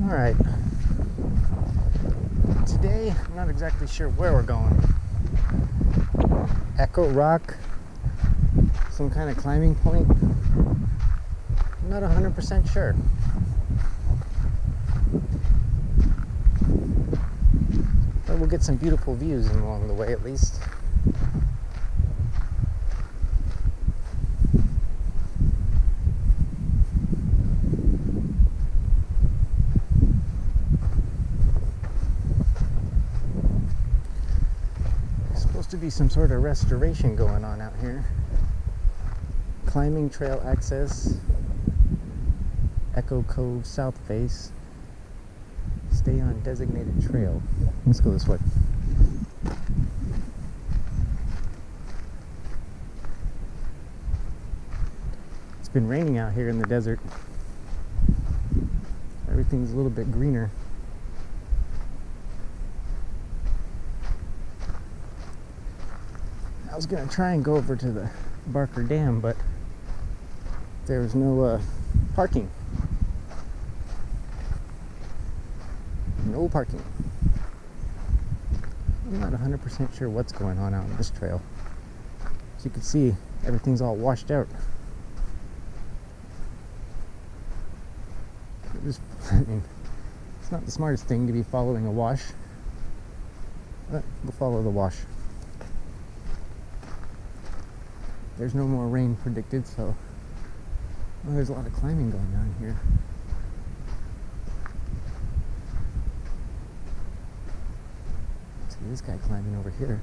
Alright. Today, I'm not exactly sure where we're going. Echo Rock, some kind of climbing point. I'm not 100% sure. But we'll get some beautiful views along the way at least. There's supposed to be some sort of restoration going on out here. Climbing trail access, Echo Cove south face. Stay on designated trail. Let's go this way. It's been raining out here in the desert. Everything's a little bit greener. I was gonna try and go over to the Barker Dam, but there was no parking. No parking. I'm not 100% sure what's going on out on this trail. As you can see, everything's all washed out. I mean, it's not the smartest thing to be following a wash, but we'll follow the wash. There's no more rain predicted, so there's a lot of climbing going on here. This guy climbing over here.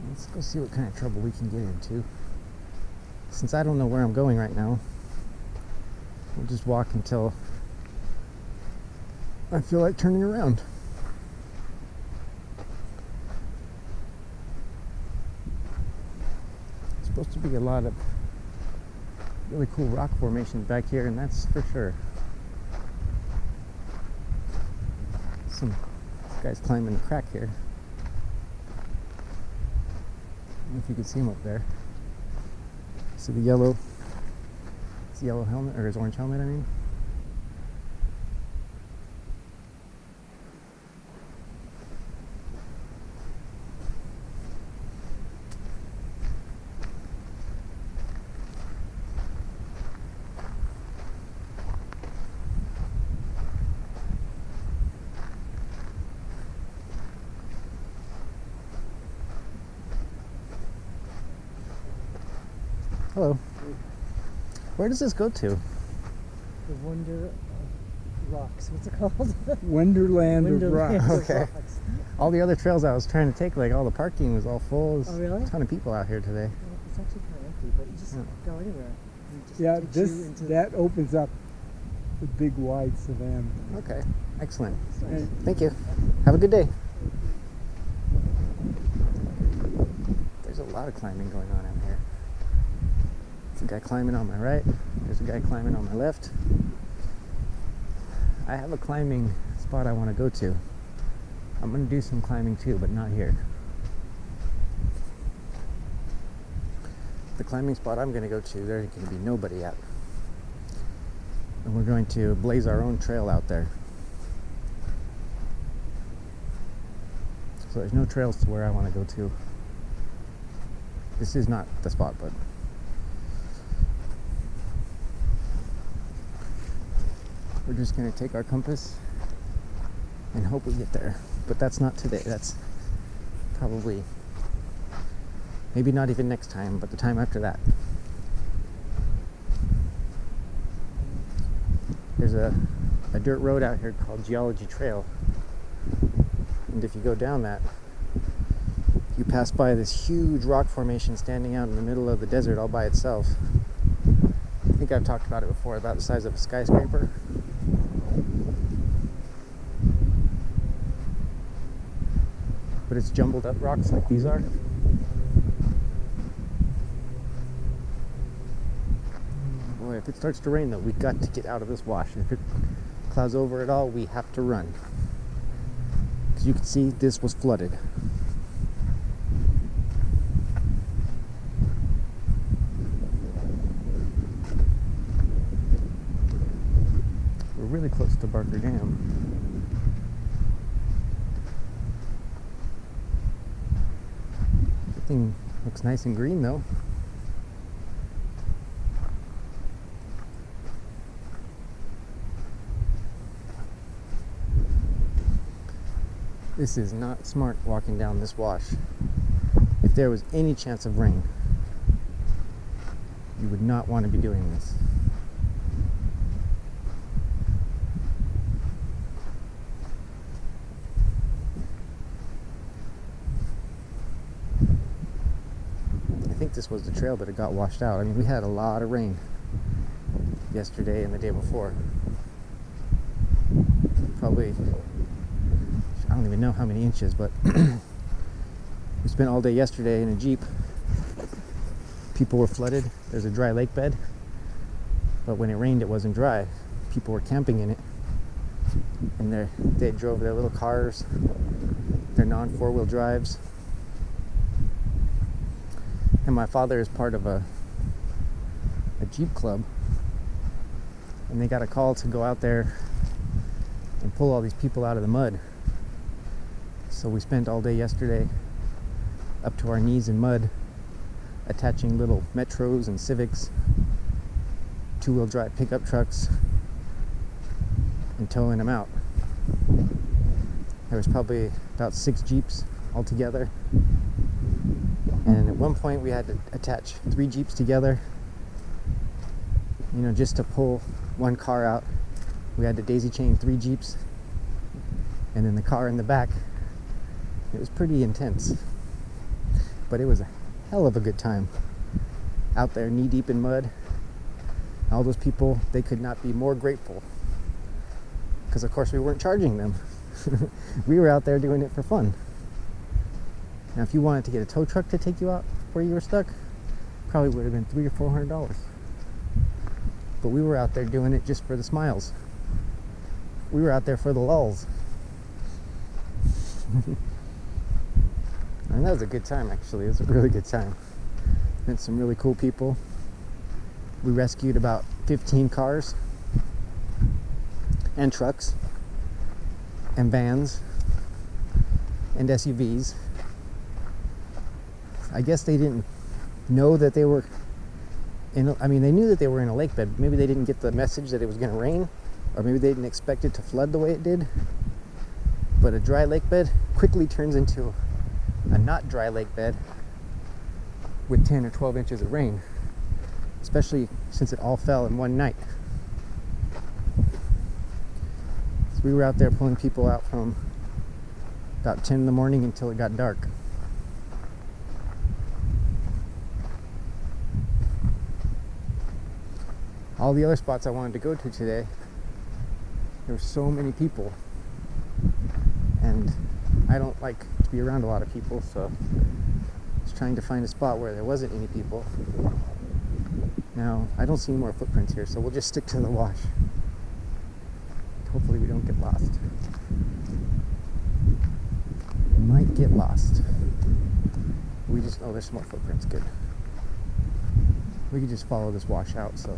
Let's go see what kind of trouble we can get into. Since I don't know where I'm going right now, we'll just walk until I feel like turning around. There's supposed to be a lot of really cool rock formations back here, and that's for sure. This guy's climbing the crack here. I don't know if you can see him up there. See the yellow, his yellow helmet, or his orange helmet, I mean. Hello. Where does this go to? The Wonder Rocks. What's it called? Wonderland of Rocks. Okay. All the other trails I was trying to take, like all the parking was all full. There's Oh, really? a ton of people out here today. Well, it's actually kind of empty, but you just go anywhere. And it just Yeah, takes you into that opens up the big wide savanna. Okay, excellent. And Thank you. Have a good day. There's a lot of climbing going on out here. There's a guy climbing on my right. There's a guy climbing on my left. I have a climbing spot I want to go to. I'm going to do some climbing too, but not here. The climbing spot I'm going to go to, there's going to be nobody at. And we're going to blaze our own trail out there. So there's no trails to where I want to go to. This is not the spot, but we're just going to take our compass and hope we get there. But that's not today. That's probably, maybe not even next time, but the time after that. There's a dirt road out here called Geology Trail. And if you go down that, you pass by this huge rock formation standing out in the middle of the desert all by itself. I think I've talked about it before, about the size of a skyscraper. But it's jumbled up rocks like these are. Boy, if it starts to rain though, we've got to get out of this wash. If it clouds over at all, we have to run. As you can see, this was flooded. really close to Barker Dam. Everything looks nice and green though. This is not smart walking down this wash. If there was any chance of rain, you would not want to be doing this. I think this was the trail that it got washed out. I mean, we had a lot of rain yesterday and the day before. Probably, I don't even know how many inches, but we spent all day yesterday in a Jeep. People were flooded. There's a dry lake bed, but when it rained, it wasn't dry. People were camping in it, and they drove their little cars, their non-four-wheel drives. And my father is part of a Jeep club, and they got a call to go out there and pull all these people out of the mud. So we spent all day yesterday up to our knees in mud, attaching little Metros and Civics, two-wheel drive pickup trucks, and towing them out. There was probably about 6 Jeeps altogether. And at one point we had to attach 3 Jeeps together, you know, just to pull one car out. We had to daisy chain 3 Jeeps, and then the car in the back. It was pretty intense, but it was a hell of a good time out there knee deep in mud. All those people, they could not be more grateful, because of course we weren't charging them. We were out there doing it for fun. Now if you wanted to get a tow truck to take you out where you were stuck, probably would have been $300 or $400. But we were out there doing it just for the smiles. We were out there for the lulls. And that was a good time, actually. It was a really good time. Met some really cool people. We rescued about 15 cars and trucks and vans and SUVs. I guess they didn't know that they were they knew that they were in a lake bed. Maybe they didn't get the message that it was going to rain, or maybe they didn't expect it to flood the way it did. But a dry lake bed quickly turns into a not dry lake bed with 10 or 12 inches of rain, especially since it all fell in one night. So we were out there pulling people out from about 10 in the morning until it got dark. All the other spots I wanted to go to today, there were so many people, and I don't like to be around a lot of people, so I was trying to find a spot where there wasn't any people. Now, I don't see any more footprints here, so we'll just stick to the wash. Hopefully we don't get lost. We might get lost. We just, oh, there's some more footprints, good. We could just follow this wash out, so.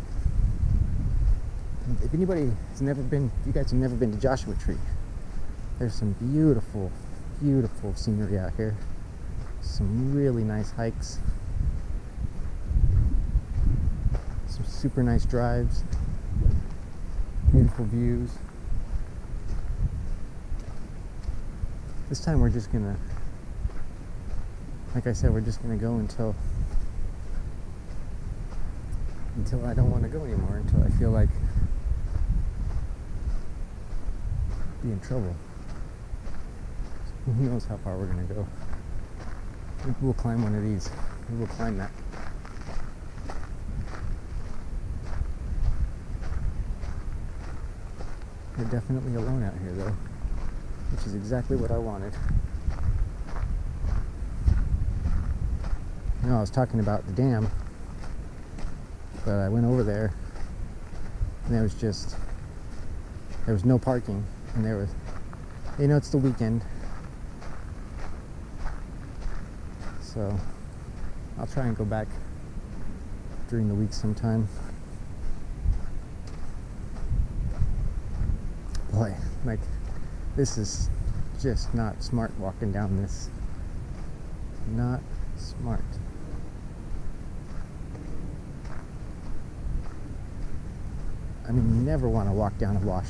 If anybody has never been, if you guys have never been to Joshua Tree, there's some beautiful, beautiful scenery out here. Some really nice hikes. Some super nice drives. Beautiful views. This time we're just gonna, like I said, we're just gonna go until I don't want to go anymore, until I feel like be in trouble. Who knows how far we're gonna go? Maybe we'll climb one of these. Maybe we'll climb that. We're definitely alone out here though, which is exactly what I wanted. You know, I was talking about the dam, but I went over there and there was no parking, and there was, you know, it's the weekend, so I'll try and go back during the week sometime. boy, like, this is just not smart walking down this. Not smart. I mean, you never want to walk down a wash,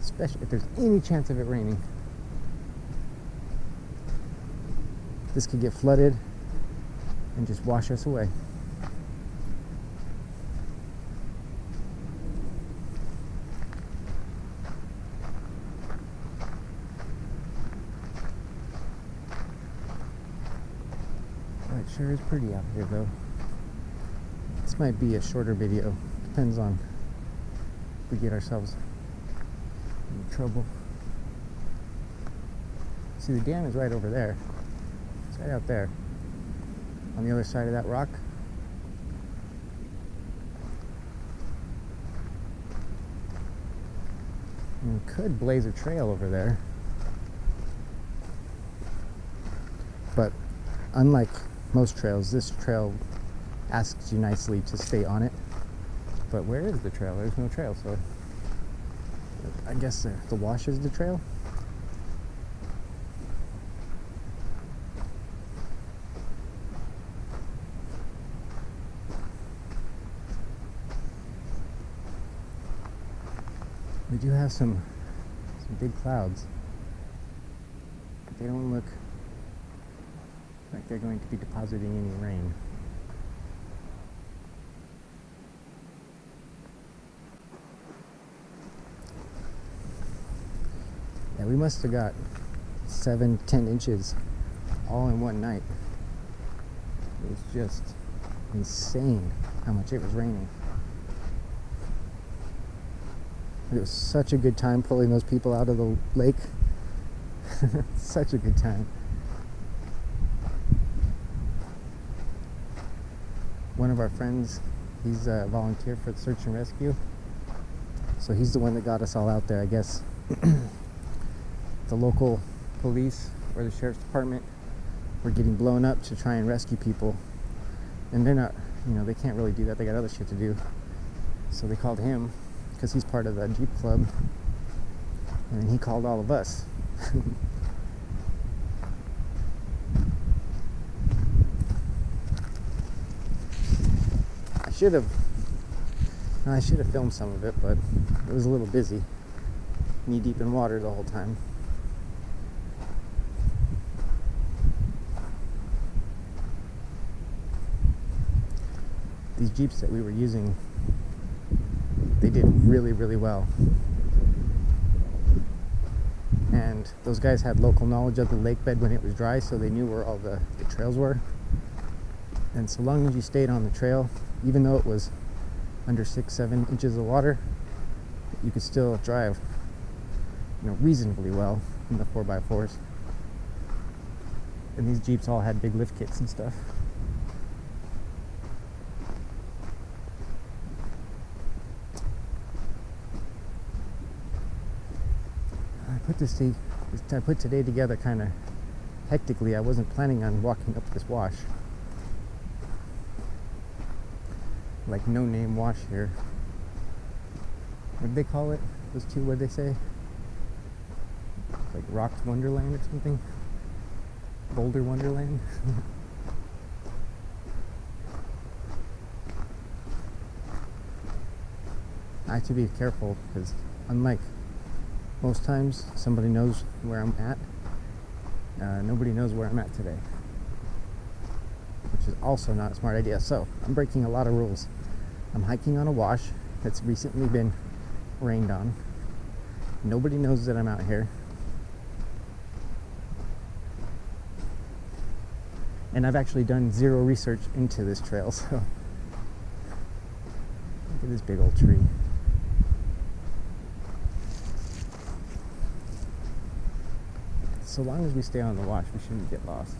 especially if there's any chance of it raining. This could get flooded and just wash us away. Oh, it sure is pretty out here though. This might be a shorter video. Depends on if we get ourselves in trouble. See, the dam is right over there. It's right out there. On the other side of that rock. And we could blaze a trail over there. But unlike most trails, this trail asks you nicely to stay on it. But where is the trail? There's no trail, so I guess the wash is the trail. We do have some big clouds, but they don't look like they're going to be depositing any rain. Yeah, we must have got 7-10 inches all in one night. It was just insane how much it was raining. It was such a good time pulling those people out of the lake. Such a good time. One of our friends, he's a volunteer for the search and rescue. So he's the one that got us all out there, I guess. The local police or the sheriff's department were getting blown up to try and rescue people. And they're not, they can't really do that. They got other shit to do. So they called him, because he's part of the Jeep club, and then he called all of us. I should have filmed some of it, but it was a little busy, knee deep in water the whole time. These Jeeps that we were using, they did really, really well. And those guys had local knowledge of the lake bed when it was dry, so they knew where all the trails were. And so long as you stayed on the trail, even though it was under 6-7 inches of water, you could still drive, reasonably well in the 4x4s. And these Jeeps all had big lift kits and stuff. I put today together kind of hectically. I wasn't planning on walking up this wash. Like no-name wash here. What did they call it? Those two, what did they say? Like Rock's Wonderland or something? Boulder Wonderland? I have to be careful because unlike most times somebody knows where I'm at, nobody knows where I'm at today, which is also not a smart idea. So I'm breaking a lot of rules. I'm hiking on a wash that's recently been rained on. Nobody knows that I'm out here, and I've actually done zero research into this trail. So look at this big old tree. So long as we stay on the wash, we shouldn't get lost.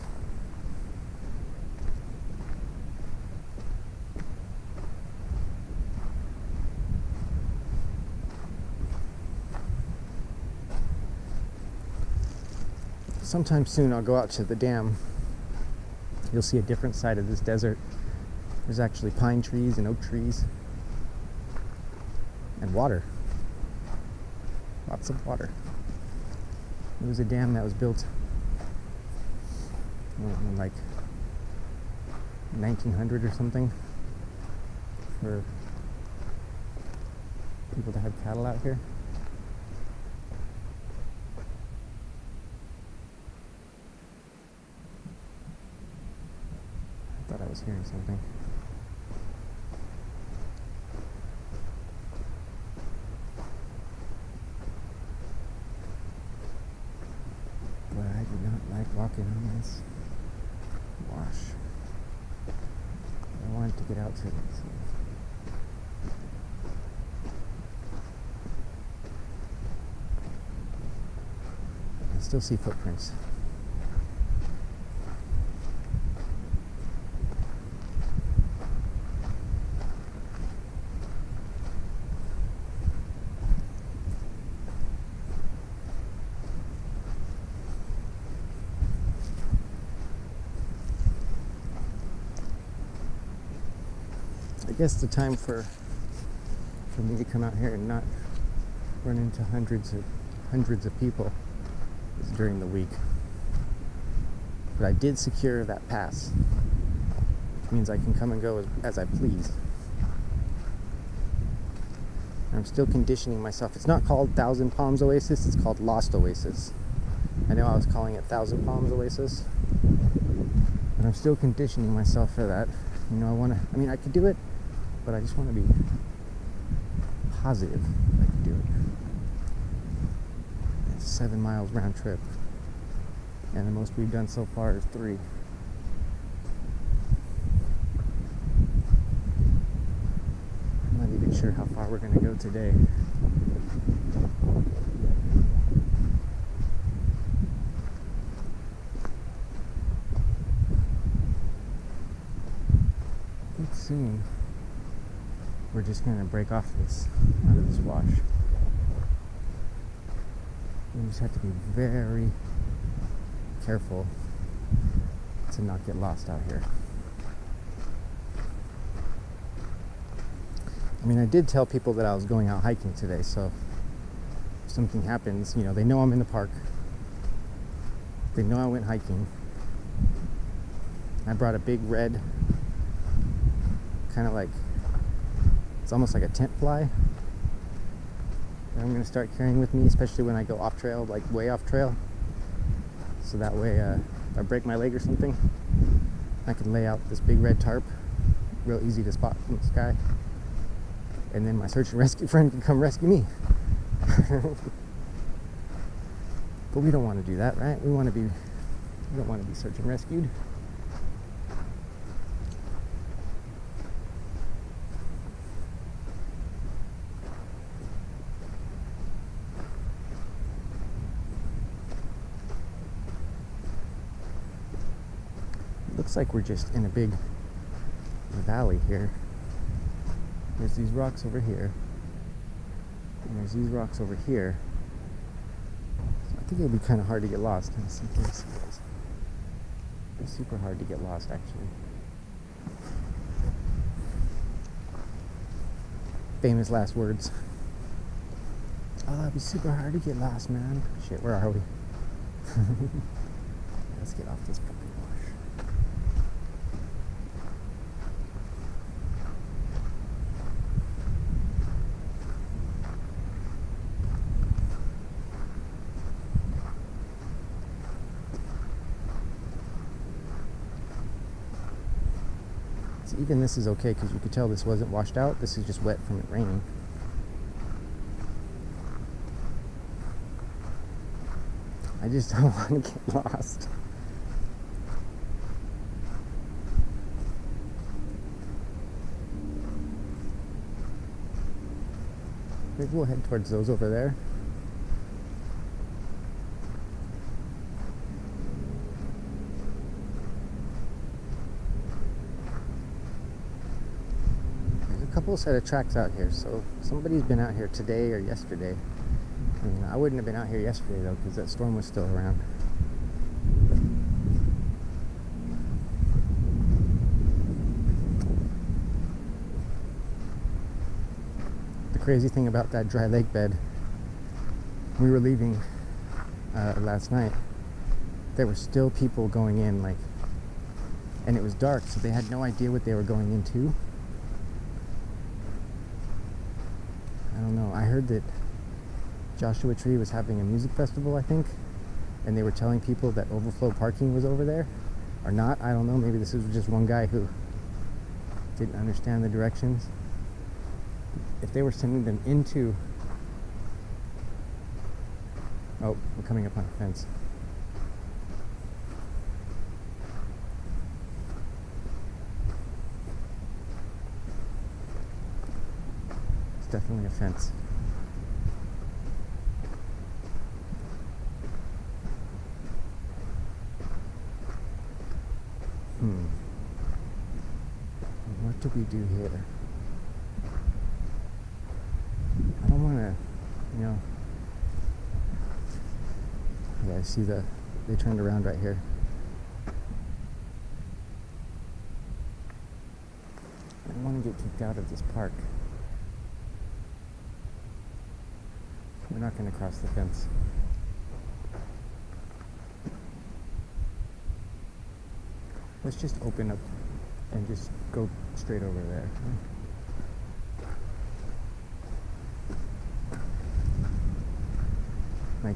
Sometime soon I'll go out to the dam. You'll see a different side of this desert. There's actually pine trees and oak trees and water. Lots of water. It was a dam that was built in like 1900 or something for people to have cattle out here. I thought I was hearing something. But I do not like walking on this wash. I wanted to get out to it. I still see footprints. I guess the time for me to come out here and not run into hundreds of people is during the week. But I did secure that pass, which means I can come and go as I please. I'm still conditioning myself. It's not called Thousand Palms Oasis, it's called Lost Oasis. I know I was calling it Thousand Palms Oasis, but I'm still conditioning myself for that. You know, I could do it, but I just want to be positive I can do it. It's 7 miles round trip, and the most we've done so far is 3. I'm not even sure how far we're going to go today. I think soon we're just going to break off out of this wash. We just have to be very careful to not get lost out here. I mean, I did tell people that I was going out hiking today, so if something happens, you know, they know I'm in the park. They know I went hiking. I brought a big red, kind of like, it's almost like a tent fly that I'm going to start carrying with me, especially when I go off trail, like way off trail. So that way, if I break my leg or something, I can lay out this big red tarp, real easy to spot from the sky. And then my search and rescue friend can come rescue me. But we don't want to do that, right? We don't want to be search and rescued. Looks like we're just in a big valley here. There's these rocks over here, and there's these rocks over here. So I think it'll be kind of hard to get lost. Let's see this. It's super hard to get lost, actually. Famous last words. Oh, it'd be super hard to get lost, man. Shit, where are we? Let's get off this fucking wash. So even this is okay because you could tell this wasn't washed out. This is just wet from it raining. I just don't want to get lost. Maybe we'll head towards those over there. There's a couple set of tracks out here, so somebody's been out here today or yesterday. I mean, I wouldn't have been out here yesterday though, because that storm was still around. The crazy thing about that dry lake bed we were leaving last night, there were still people going in, like, and it was dark, so they had no idea what they were going into. I don't know. I heard that Joshua Tree was having a music festival, I think, and they were telling people that overflow parking was over there, or not. I don't know. Maybe this was just one guy who didn't understand the directions. If they were sending them into... Oh, we're coming up on a fence. It's definitely a fence. What do we do here? I don't want to, you know... Yeah, I see they turned around right here. I don't want to get kicked out of this park. We're not going to cross the fence. Let's just open up and just go straight over there. Like,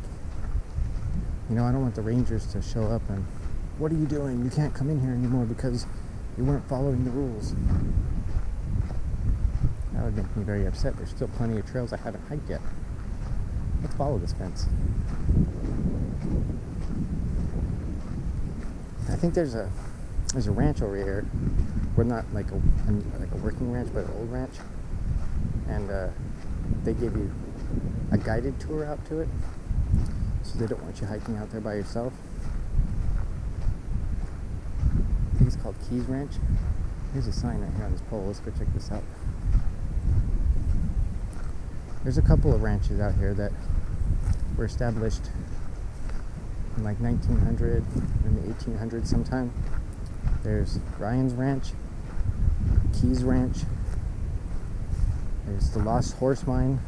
you know, I don't want the rangers to show up and, what are you doing? You can't come in here anymore because you weren't following the rules. That would make me very upset. There's still plenty of trails I haven't hiked yet. Let's follow this fence. I think there's a ranch over here. We're not like a working ranch, but an old ranch. And they give you a guided tour out to it. So they don't want you hiking out there by yourself. I think it's called Keys Ranch. Here's a sign right here on this pole. Let's go check this out. There's a couple of ranches out here that were established in like 1900, in the 1800s sometime. There's Ryan's Ranch, Keys Ranch. There's the Lost Horse Mine.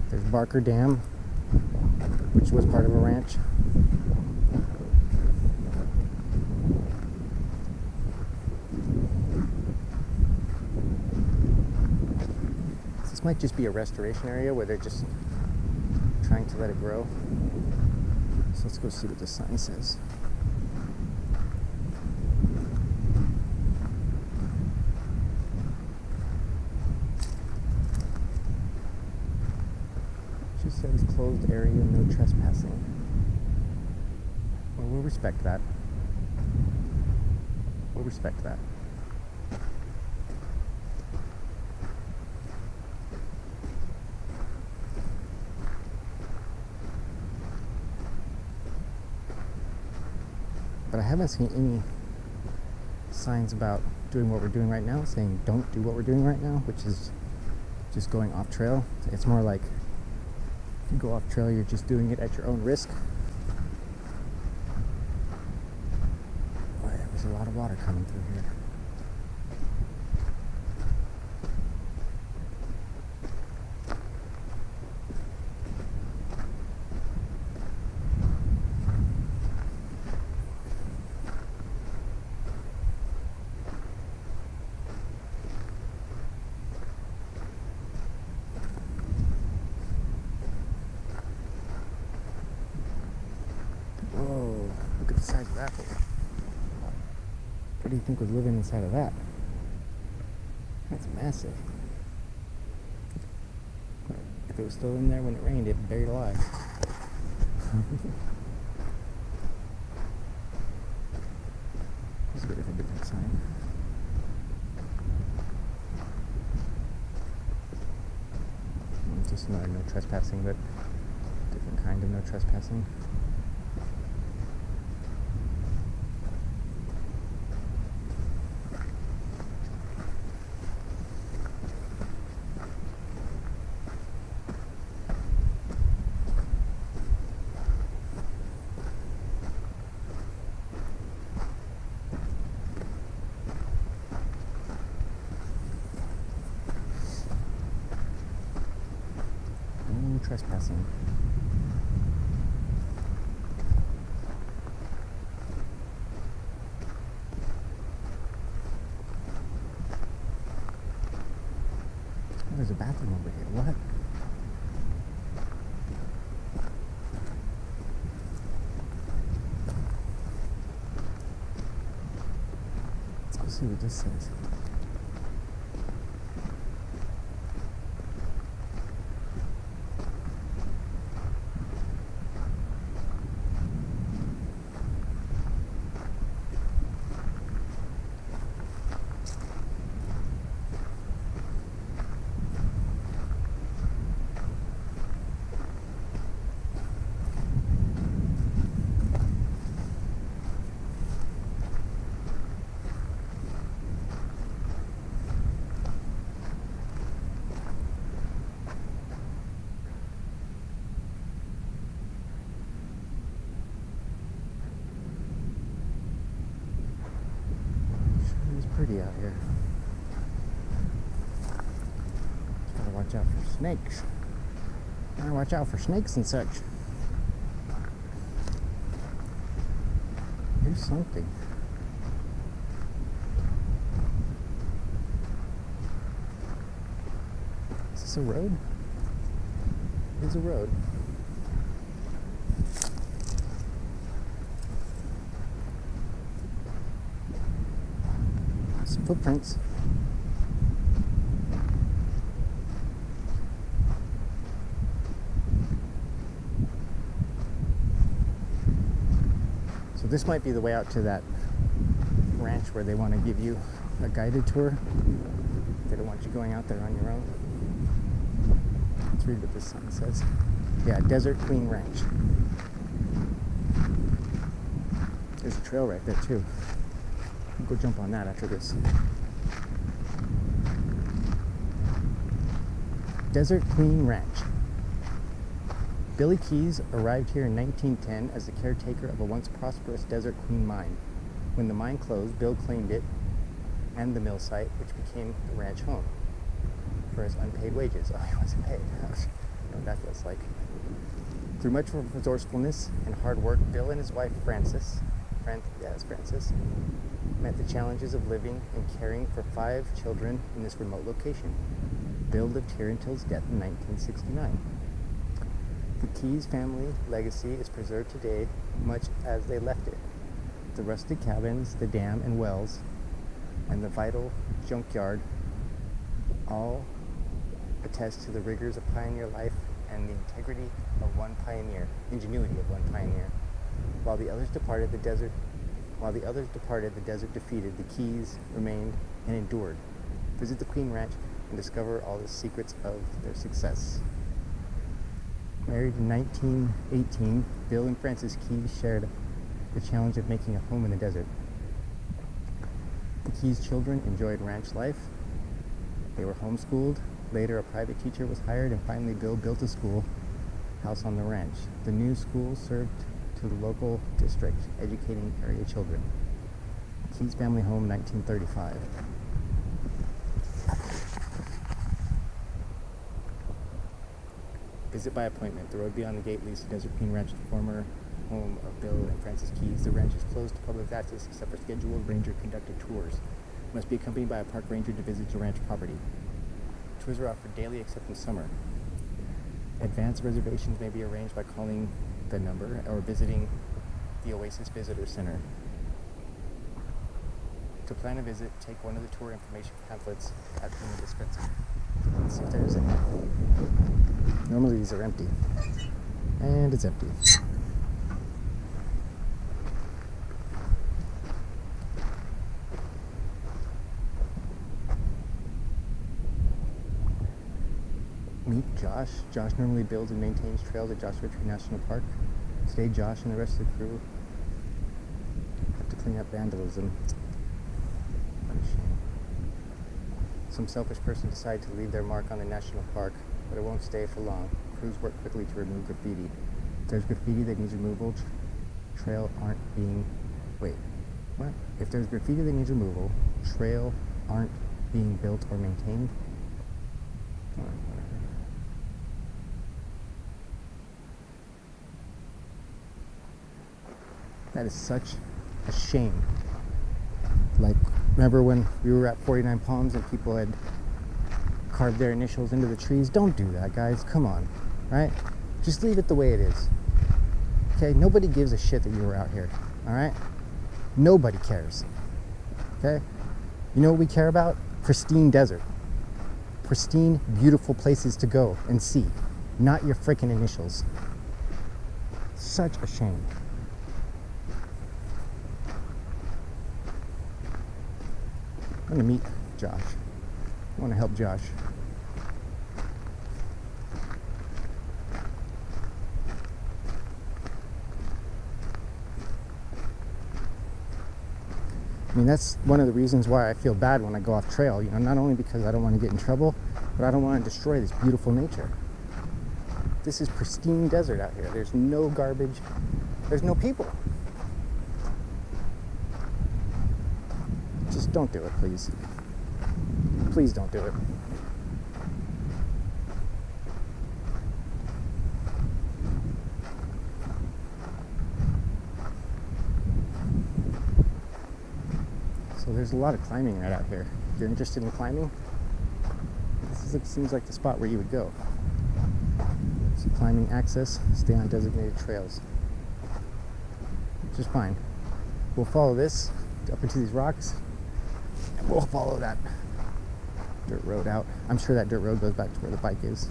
There's Barker Dam, which was part of a ranch. This might just be a restoration area where they're just trying to let it grow. So let's go see what the sign says. It just says closed area, no trespassing. Well, we'll respect that. We'll respect that. But I haven't seen any signs about doing what we're doing right now, saying don't do what we're doing right now, which is just going off trail. It's more like if you go off trail, you're just doing it at your own risk. Boy, there's a lot of water coming through here. Whoa, look at the size of that hole. What do you think was living inside of that? That's massive. If it was still in there when it rained, it'd be buried alive. Let's go to a different sign. Just another no trespassing, but different kind of no trespassing. trespassing. Oh, there's a bathroom over here. What? Let's see what this says. It's pretty out here. Gotta watch out for snakes. Gotta watch out for snakes and such. Here's something. Is this a road? It's a road. Some footprints. So this might be the way out to that ranch where they want to give you a guided tour. They don't want you going out there on your own. Let's read what this sign says. Yeah, Desert Queen Ranch. There's a trail right there too. We'll go jump on that after this. Desert Queen Ranch. Billy Keys arrived here in 1910 as the caretaker of a once prosperous Desert Queen mine. When the mine closed, Bill claimed it and the mill site, which became the ranch home for his unpaid wages. Oh, he wasn't paid. You know what that feels like. Through much resourcefulness and hard work, Bill and his wife Frances met the challenges of living and caring for 5 children in this remote location. Bill lived here until his death in 1969. The Keys family legacy is preserved today much as they left it. The rustic cabins, the dam and wells, and the vital junkyard all attest to the rigors of pioneer life and the ingenuity of one pioneer. While the others departed, the desert defeated, the Keys remained and endured. Visit the Queen Ranch and discover all the secrets of their success. Married in 1918, Bill and Frances Keys shared the challenge of making a home in the desert. The Keys children enjoyed ranch life. They were homeschooled. Later, a private teacher was hired, and finally Bill built a school house on the ranch. The new school served to the local district, educating area children. Keys family home, 1935. Visit by appointment. The road beyond the gate leads to Desert Queen Ranch, the former home of Bill and Frances Keys. The ranch is closed to public access except for scheduled ranger-conducted tours. Must be accompanied by a park ranger to visit your ranch property. Tours are offered daily except in summer. Advanced reservations may be arranged by calling the number or visiting the Oasis Visitor Center. To plan a visit, take one of the tour information pamphlets in the dispenser. Let's see if there is any. Normally these are empty. And it's empty. Meet Josh. Josh normally builds and maintains trails at Joshua Tree National Park. Today, Josh and the rest of the crew have to clean up vandalism. What a shame. Some selfish person decided to leave their mark on the national park, but it won't stay for long. Crews work quickly to remove graffiti. If there's graffiti that needs removal, trail aren't being... Wait, what? If there's graffiti that needs removal, trail aren't being built or maintained? That is such a shame. Like, remember when we were at 49 Palms and people had carved their initials into the trees? Don't do that, guys. Come on, right? Just leave it the way it is. Okay? Nobody gives a shit that you were out here, all right? Nobody cares. Okay? You know what we care about? Pristine desert. Pristine, beautiful places to go and see, not your freaking initials. Such a shame. I'm gonna meet Josh. I want to help Josh. I mean, that's one of the reasons why I feel bad when I go off trail, you know, not only because I don't want to get in trouble, but I don't want to destroy this beautiful nature. This is pristine desert out here. There's no garbage. There's no people. Just don't do it, please. Please don't do it. So there's a lot of climbing right out here. If you're interested in climbing, seems like the spot where you would go. So climbing access, stay on designated trails. Which is fine. We'll follow this up into these rocks, and we'll follow that dirt road out. I'm sure that dirt road goes back to where the bike is.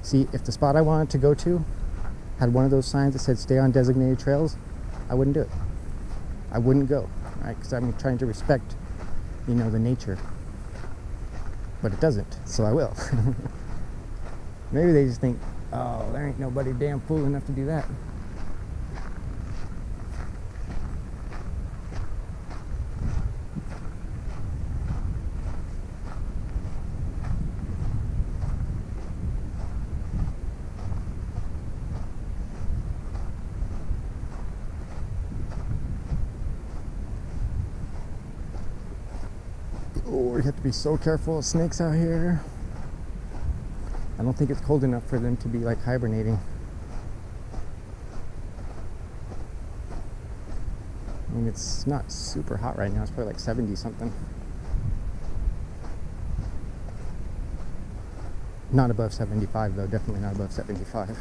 See, if the spot I wanted to go to had one of those signs that said stay on designated trails, I wouldn't do it. I wouldn't go, right? Because I'm trying to respect, you know, the nature. But it doesn't, so I will. Maybe they just think, oh, there ain't nobody damn fool enough to do that. Oh, you have to be so careful of snakes out here. I don't think it's cold enough for them to be like hibernating. I mean, it's not super hot right now. It's probably like 70 something. Not above 75 though, definitely not above 75.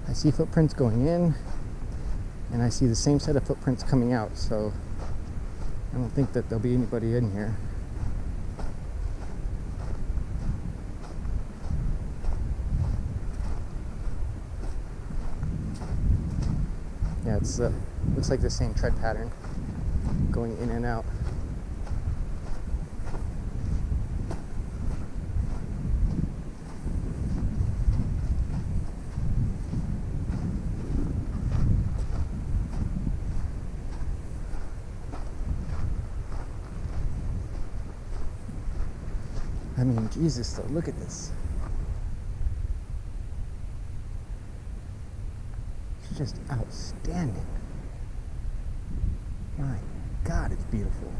I see footprints going in, and I see the same set of footprints coming out, so I don't think that there'll be anybody in here. Yeah, it's looks like the same tread pattern going in and out. I mean, Jesus, though, look at this. It's just outstanding. My God, it's beautiful.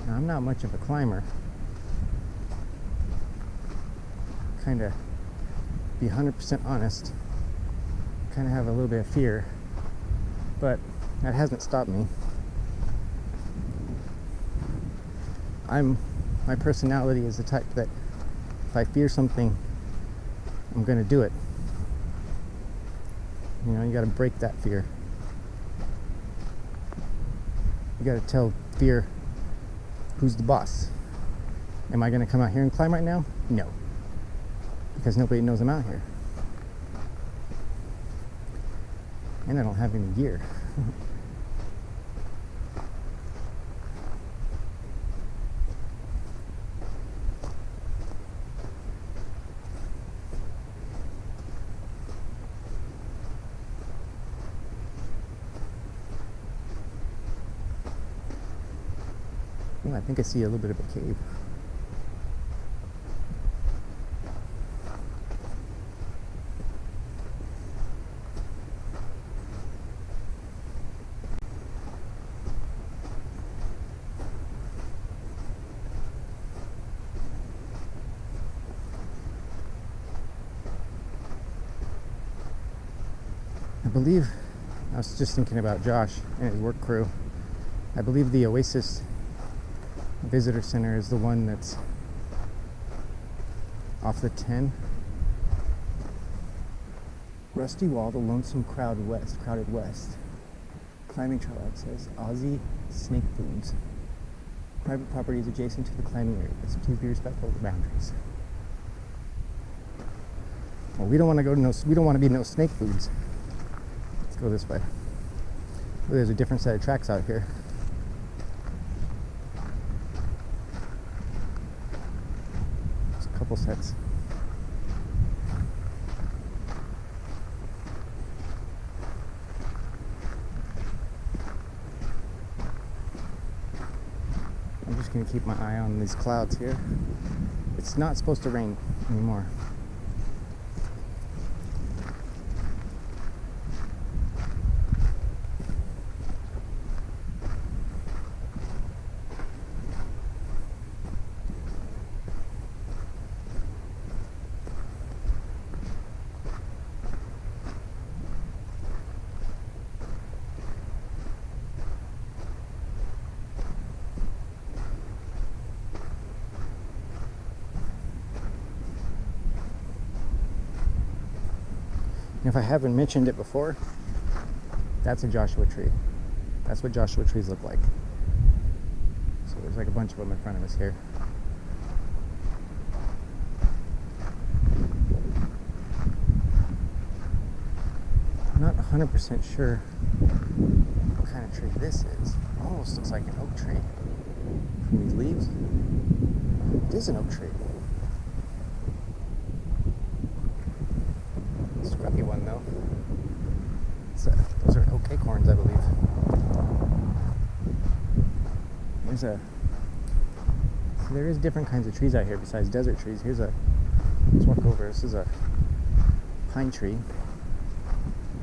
Now, I'm not much of a climber. Kind of, be 100% honest. Kind of have a little bit of fear, but that hasn't stopped me. My personality is the type that if I fear something, I'm gonna do it. You know, you gotta break that fear. You gotta tell fear who's the boss. Am I gonna come out here and climb right now? No, because nobody knows I'm out here. And I don't have any gear. I think I see a little bit of a cave. I believe, I was just thinking about Josh and his work crew. I believe the Oasis Visitor Center is the one that's off the 10. Rusty Wall, the Lonesome Crowded West. Climbing trail access, Aussie Snake Foods. Private properties adjacent to the climbing areas. Please be respectful of the boundaries. Well, we don't want to go to we don't want to be no snake foods. Let's go this way. Oh, there's a different set of tracks out here. There's a couple sets. I'm just going to keep my eye on these clouds here. It's not supposed to rain anymore. And if I haven't mentioned it before, that's a Joshua tree. That's what Joshua trees look like. So there's like a bunch of them in front of us here. I'm not 100% sure what kind of tree this is. Almost looks like an oak tree from these leaves. It is an oak tree. Scrubby one though. Those are oak acorns, I believe. So there is different kinds of trees out here besides desert trees. Let's walk over. This is a pine tree,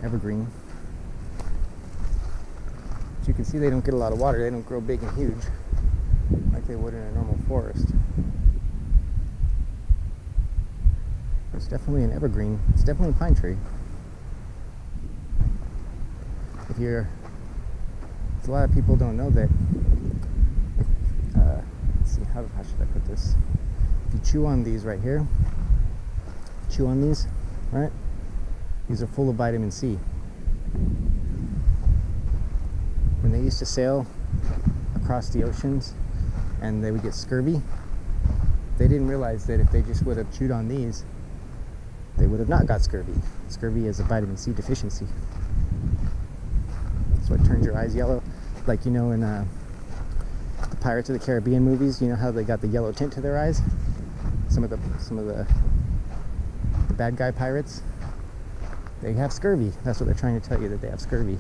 evergreen. As you can see, they don't get a lot of water. They don't grow big and huge like they would in a normal forest. It's definitely an evergreen. It's definitely a pine tree. A lot of people don't know that. Let's see, how should I put this? If you chew on these right here, right? These are full of vitamin C. When they used to sail across the oceans and they would get scurvy, they didn't realize that if they just would have chewed on these, they would have not got scurvy. Scurvy is a vitamin C deficiency. That's what turns your eyes yellow. Like, you know, in the Pirates of the Caribbean movies, you know how they got the yellow tint to their eyes? Some of the bad guy pirates, they have scurvy. That's what they're trying to tell you, that they have scurvy.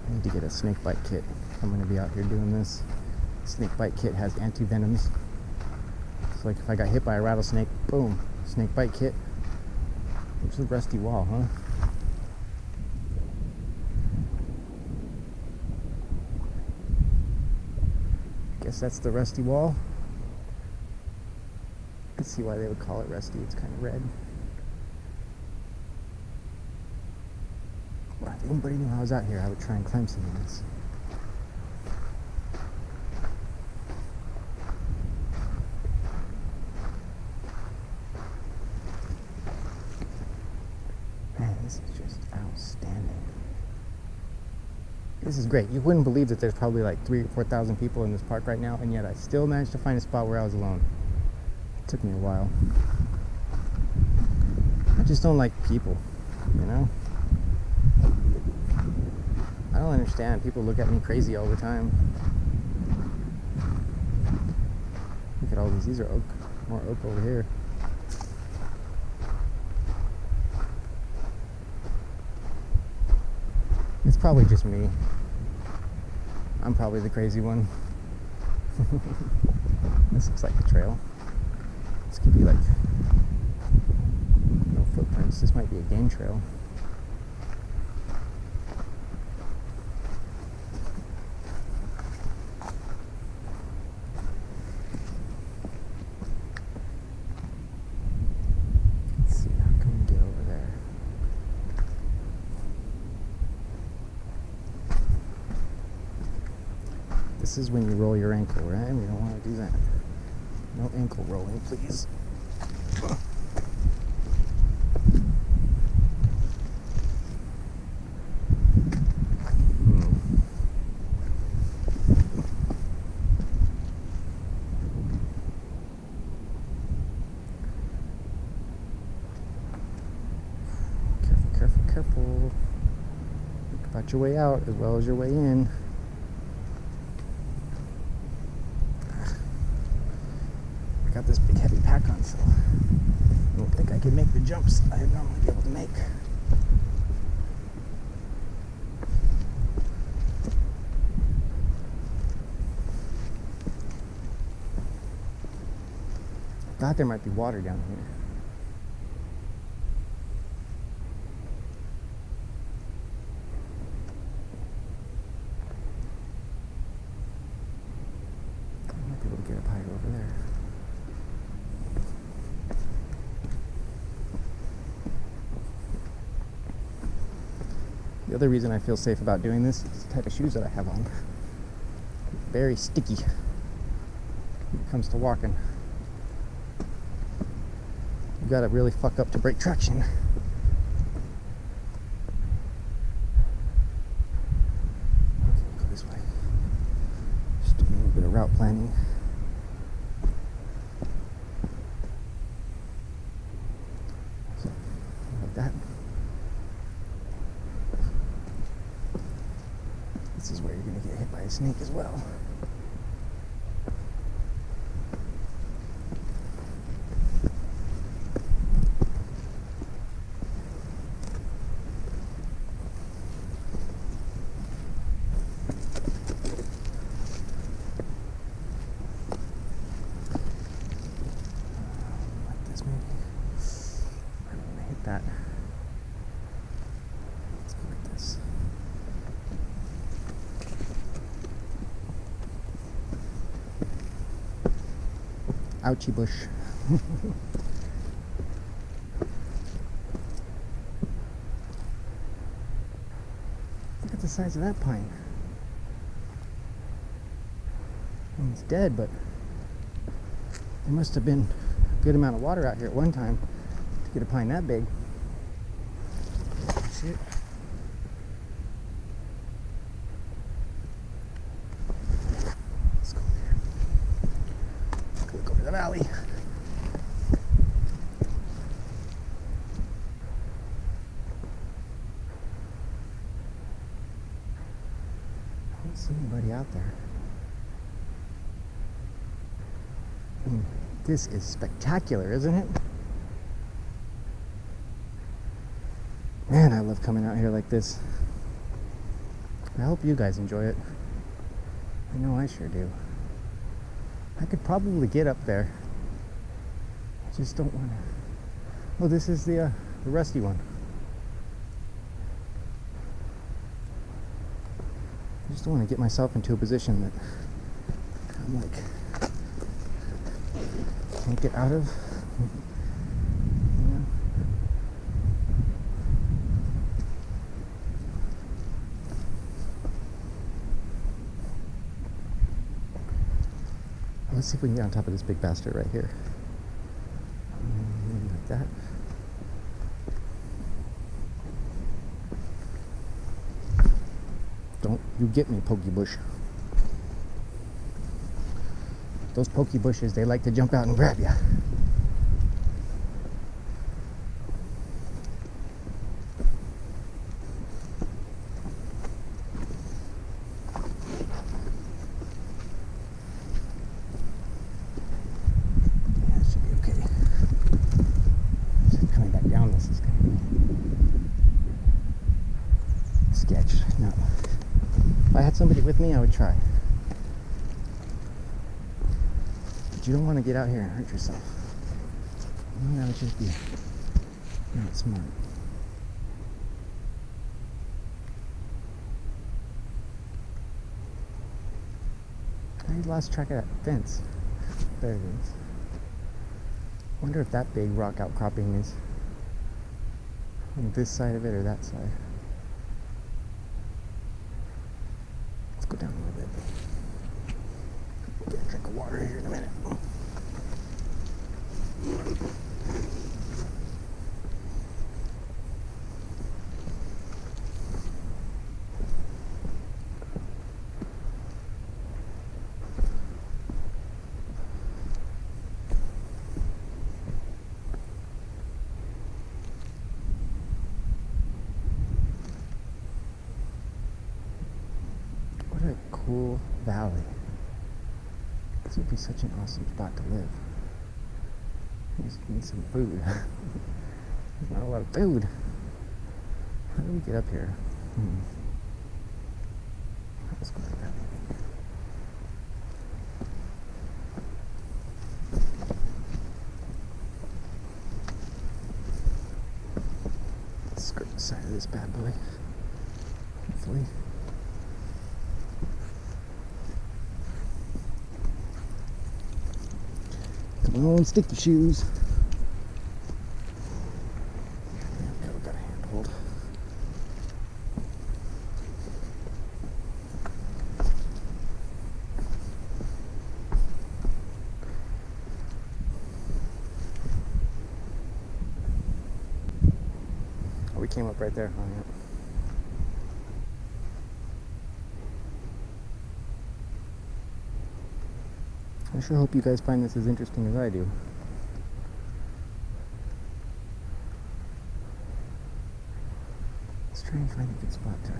I need to get a snake bite kit. I'm going to be out here doing this. Snake bite kit has anti-venoms. It's like if I got hit by a rattlesnake, boom, snake bite kit. It's a rusty wall, huh? Guess that's the rusty wall. I can see why they would call it rusty. It's kind of red. Well, if anybody knew I was out here, I would try and climb some of this. Man, this is just outstanding. This is great. You wouldn't believe that there's probably like 3,000 or 4,000 people in this park right now, and yet I still managed to find a spot where I was alone. It took me a while. I just don't like people, you know? I don't understand. People look at me crazy all the time. Look at all these. These are oak. More oak over here. probably just me. I'm probably the crazy one. This looks like a trail. This could be like no footprints. This might be a game trail. Let's see, how can we get over there? This is when you roll your ankle, right? We don't want to do that. No ankle rolling, please. Careful, careful. Think about your way out as well as your way in. I got this big heavy pack on, so I don't think I can make the jumps I'd normally be able to make. I thought there might be water down here. I might be able to get up higher over there. The other reason I feel safe about doing this is the type of shoes that I have on. Very sticky when it comes to walking. You gotta really fuck up to break traction. Okay, we'll go this way. Just doing a little bit of route planning. So, like that. This is where you're gonna get hit by a snake as well. Like this maybe. I don't wanna hit that. Let's go like this. Ouchie bush. Look at the size of that pine. I mean, it's dead, but there must have been a good amount of water out here at one time to get a pine that big. See it? Let's go there. Let's look over the valley. I don't see anybody out there. I mean, this is spectacular, isn't it? Man, I love coming out here like this. I hope you guys enjoy it. I know I sure do. I could probably get up there. I just don't want to. Oh, this is the rusty one. I just don't want to get myself into a position that I'm like can't get out of. You know? Let's see if we can get on top of this big bastard right here. Maybe like that. Don't you get me, pokey bush. Those pokey bushes, they like to jump out and grab you. Yeah, it should be okay. Coming back down, this is going to be sketch, not with me, I would try. But you don't want to get out here and hurt yourself. That would just be not smart. I lost track of that fence. There it is. Wonder if that big rock outcropping is on this side of it or that side. Let's go down a little bit. Get a drink of water here in a minute. What a cool valley. This would be such an awesome spot to live. I just need some food. There's not a lot of food. How do we get up here? Let's go like that. Let's skirt the side of this bad boy. Hopefully. Come on, stick the shoes. There we go, got a handhold. Oh, we came up right there. Oh, yeah. I sure hope you guys find this as interesting as I do. Let's try and find a good spot to...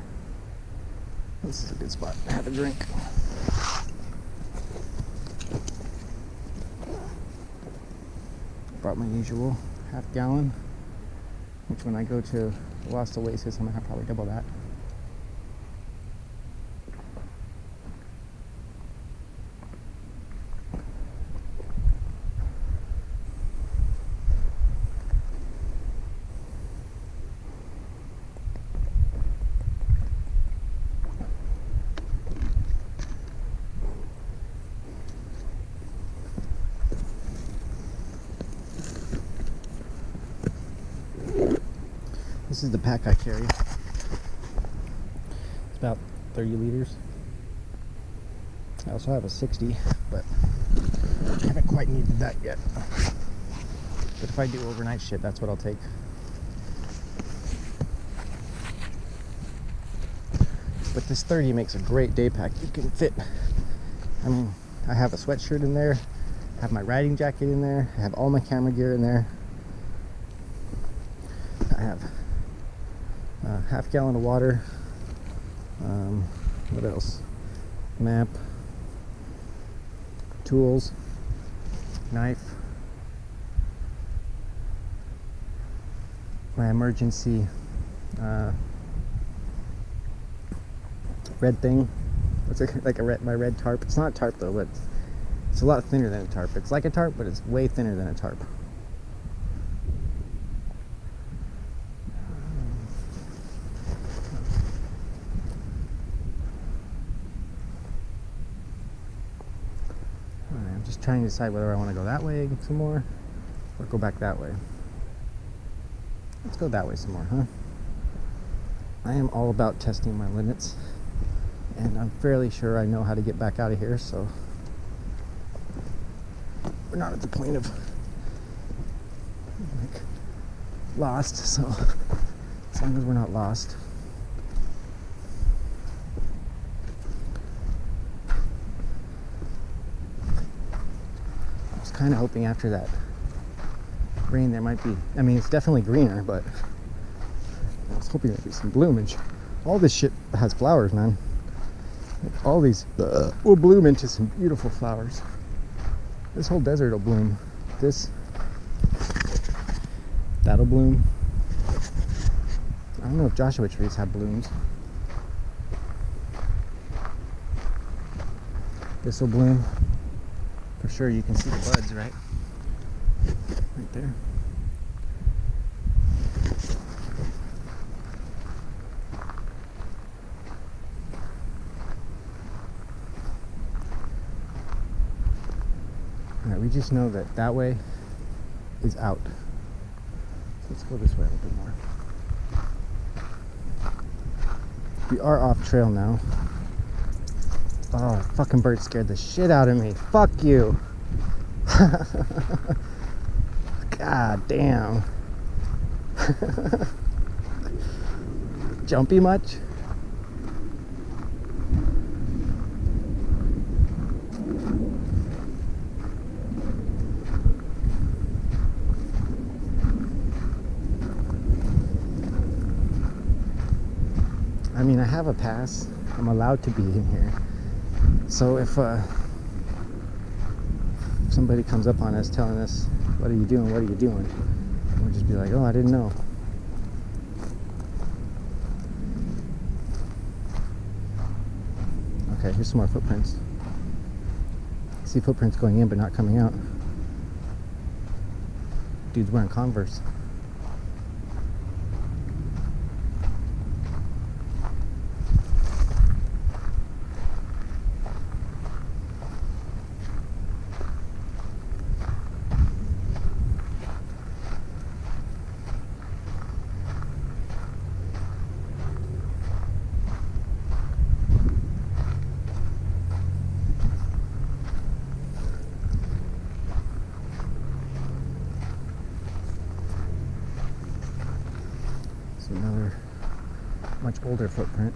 This is a good spot to have a drink. Brought my usual half-gallon, which when I go to Lost Oasis, I'm gonna have probably double that. This is the pack I carry. It's about 30 liters. I also have a 60, but I haven't quite needed that yet. But if I do overnight shit, that's what I'll take. But this 30 makes a great day pack. You can fit, I mean, I have a sweatshirt in there, I have my riding jacket in there, I have all my camera gear in there. I have a half-gallon of water. What else? Map, tools, knife, my emergency red thing. It's like my red tarp. It's not a tarp though, but it's a lot thinner than a tarp. It's like a tarp, but it's way thinner than a tarp. I'm just trying to decide whether I want to go that way some more or go back that way. Let's go that way some more, huh? I am all about testing my limits, and I'm fairly sure I know how to get back out of here, so we're not at the point of like lost, so as long as we're not lost. I was kind of hoping after that rain there might be, I mean, it's definitely greener, but I was hoping there'd be some bloomage. All this shit has flowers, man. Like, all these will bloom into some beautiful flowers. This whole desert will bloom. That'll bloom. I don't know if Joshua trees have blooms. This'll bloom. For sure you can see the buds, right? Right there. Alright, we just know that that way is out. So let's go this way a little bit more. We are off trail now. Oh, fucking bird scared the shit out of me. Fuck you. God damn. Jumpy much? I mean, I have a pass. I'm allowed to be in here. So if somebody comes up on us telling us, what are you doing, what are you doing? We'll just be like, oh, I didn't know. Okay, here's some more footprints. I see footprints going in but not coming out. Dude's wearing Converse. Another much older footprint.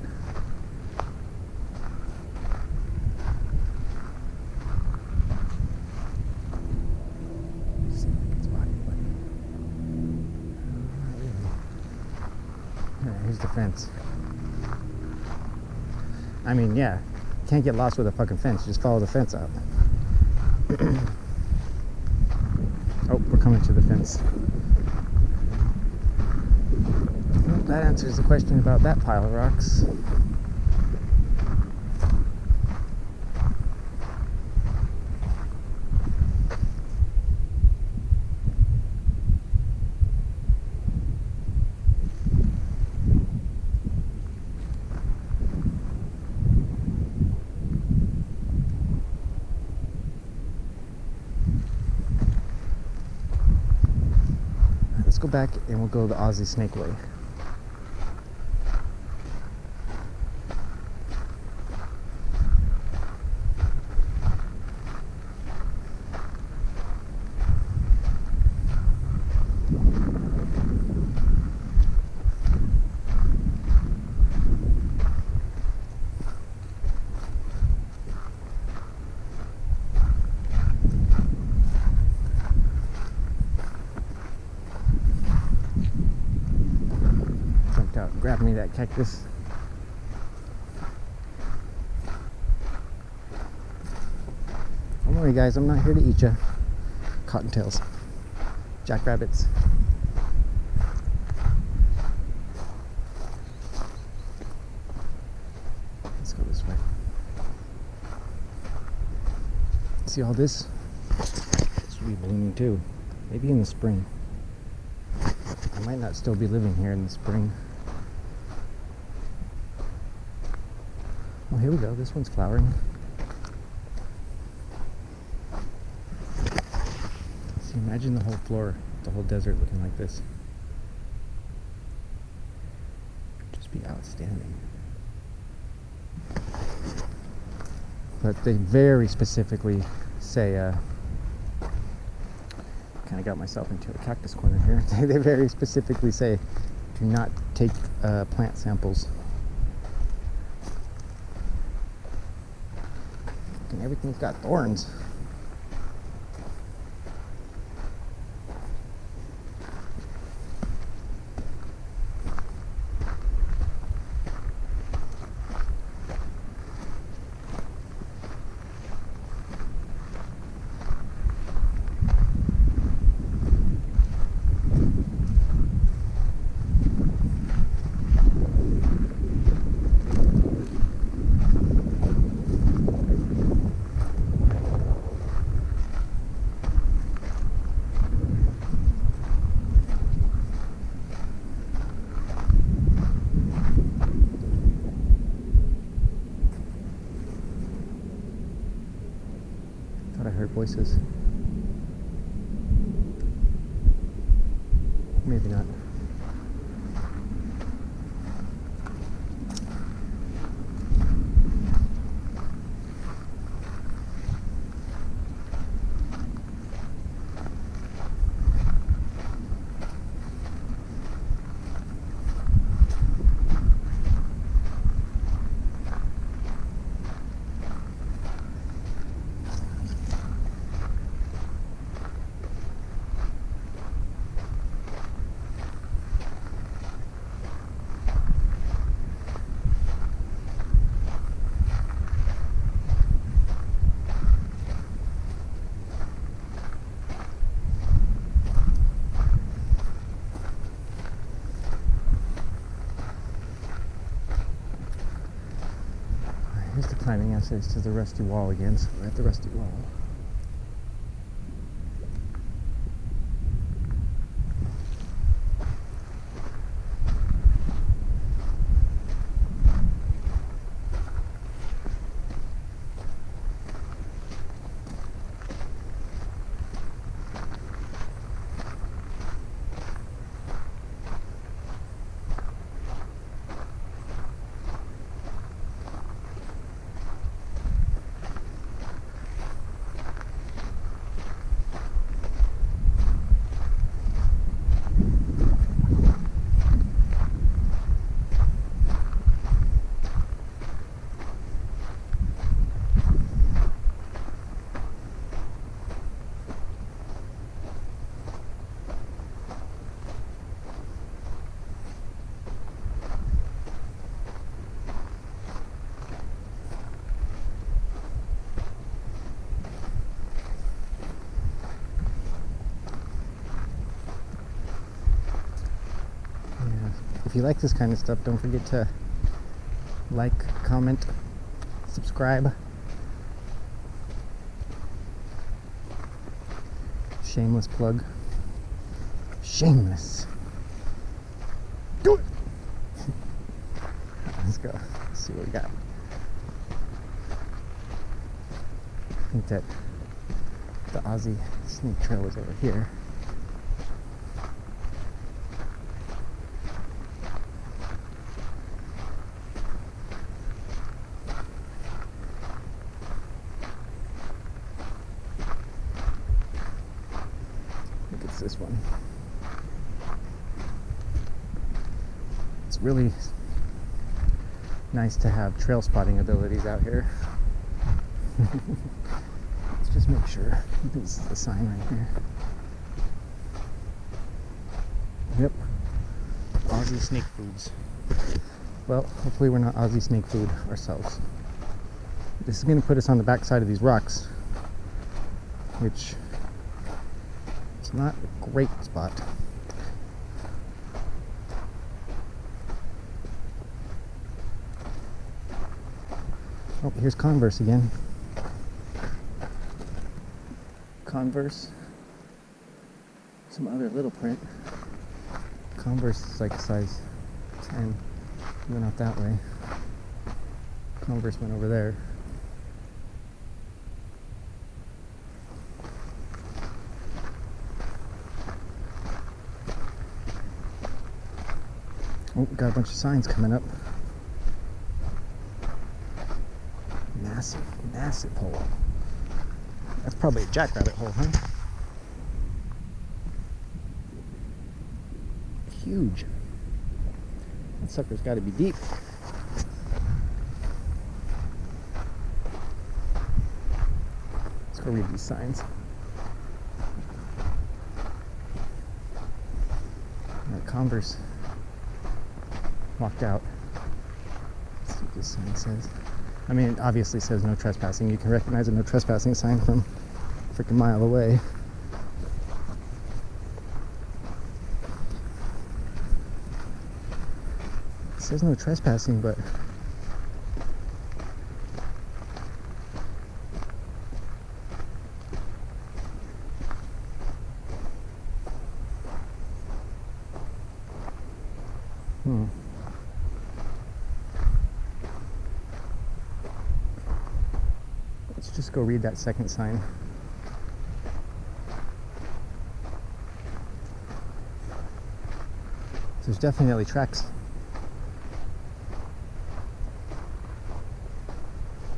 See if we can spot anybody. Alright, here's the fence. I mean, yeah, can't get lost with a fucking fence. Just follow the fence out. Oh, we're coming to the fence. That answers the question about that pile of rocks. Let's go back and we'll go the Aussie Snake way. Out and grab me that cactus. Don't worry guys, I'm not here to eat ya. Cottontails, jackrabbits. Let's go this way. See all this? This will be blooming too. Maybe in the spring. I might not still be living here in the spring. Oh, here we go. This one's flowering. See, imagine the whole floor, the whole desert looking like this. It'd just be outstanding. But they very specifically say, kind of got myself into a cactus corner here. They very specifically say, do not take plant samples. And everything's got thorns. voices. Maybe not. Here's the climbing access to the rusty wall again, so we're at the rusty wall. If you like this kind of stuff, don't forget to like, comment, subscribe. Shameless plug. Shameless. Do it! Let's go. Let's see what we got. I think that the Aussie Snake Trail was over here. This one. It's really nice to have trail spotting abilities out here. Let's just make sure this is the sign right here. Yep. Aussie snake foods. Well, hopefully we're not Aussie snake food ourselves. This is going to put us on the back side of these rocks, which not a great spot. Oh, here's Converse again. Converse. Some other little print. Converse is like size 10. Went out that way. Converse went over there. Oh, got a bunch of signs coming up. Massive, massive hole. That's probably a jackrabbit hole, huh? Huge. That sucker's got to be deep. Let's go read these signs. Converse walked out. Let's see what this sign says. I mean, it obviously says no trespassing. You can recognize a no trespassing sign from a freaking mile away. It says no trespassing, but let's just go read that second sign. So there's definitely tracks.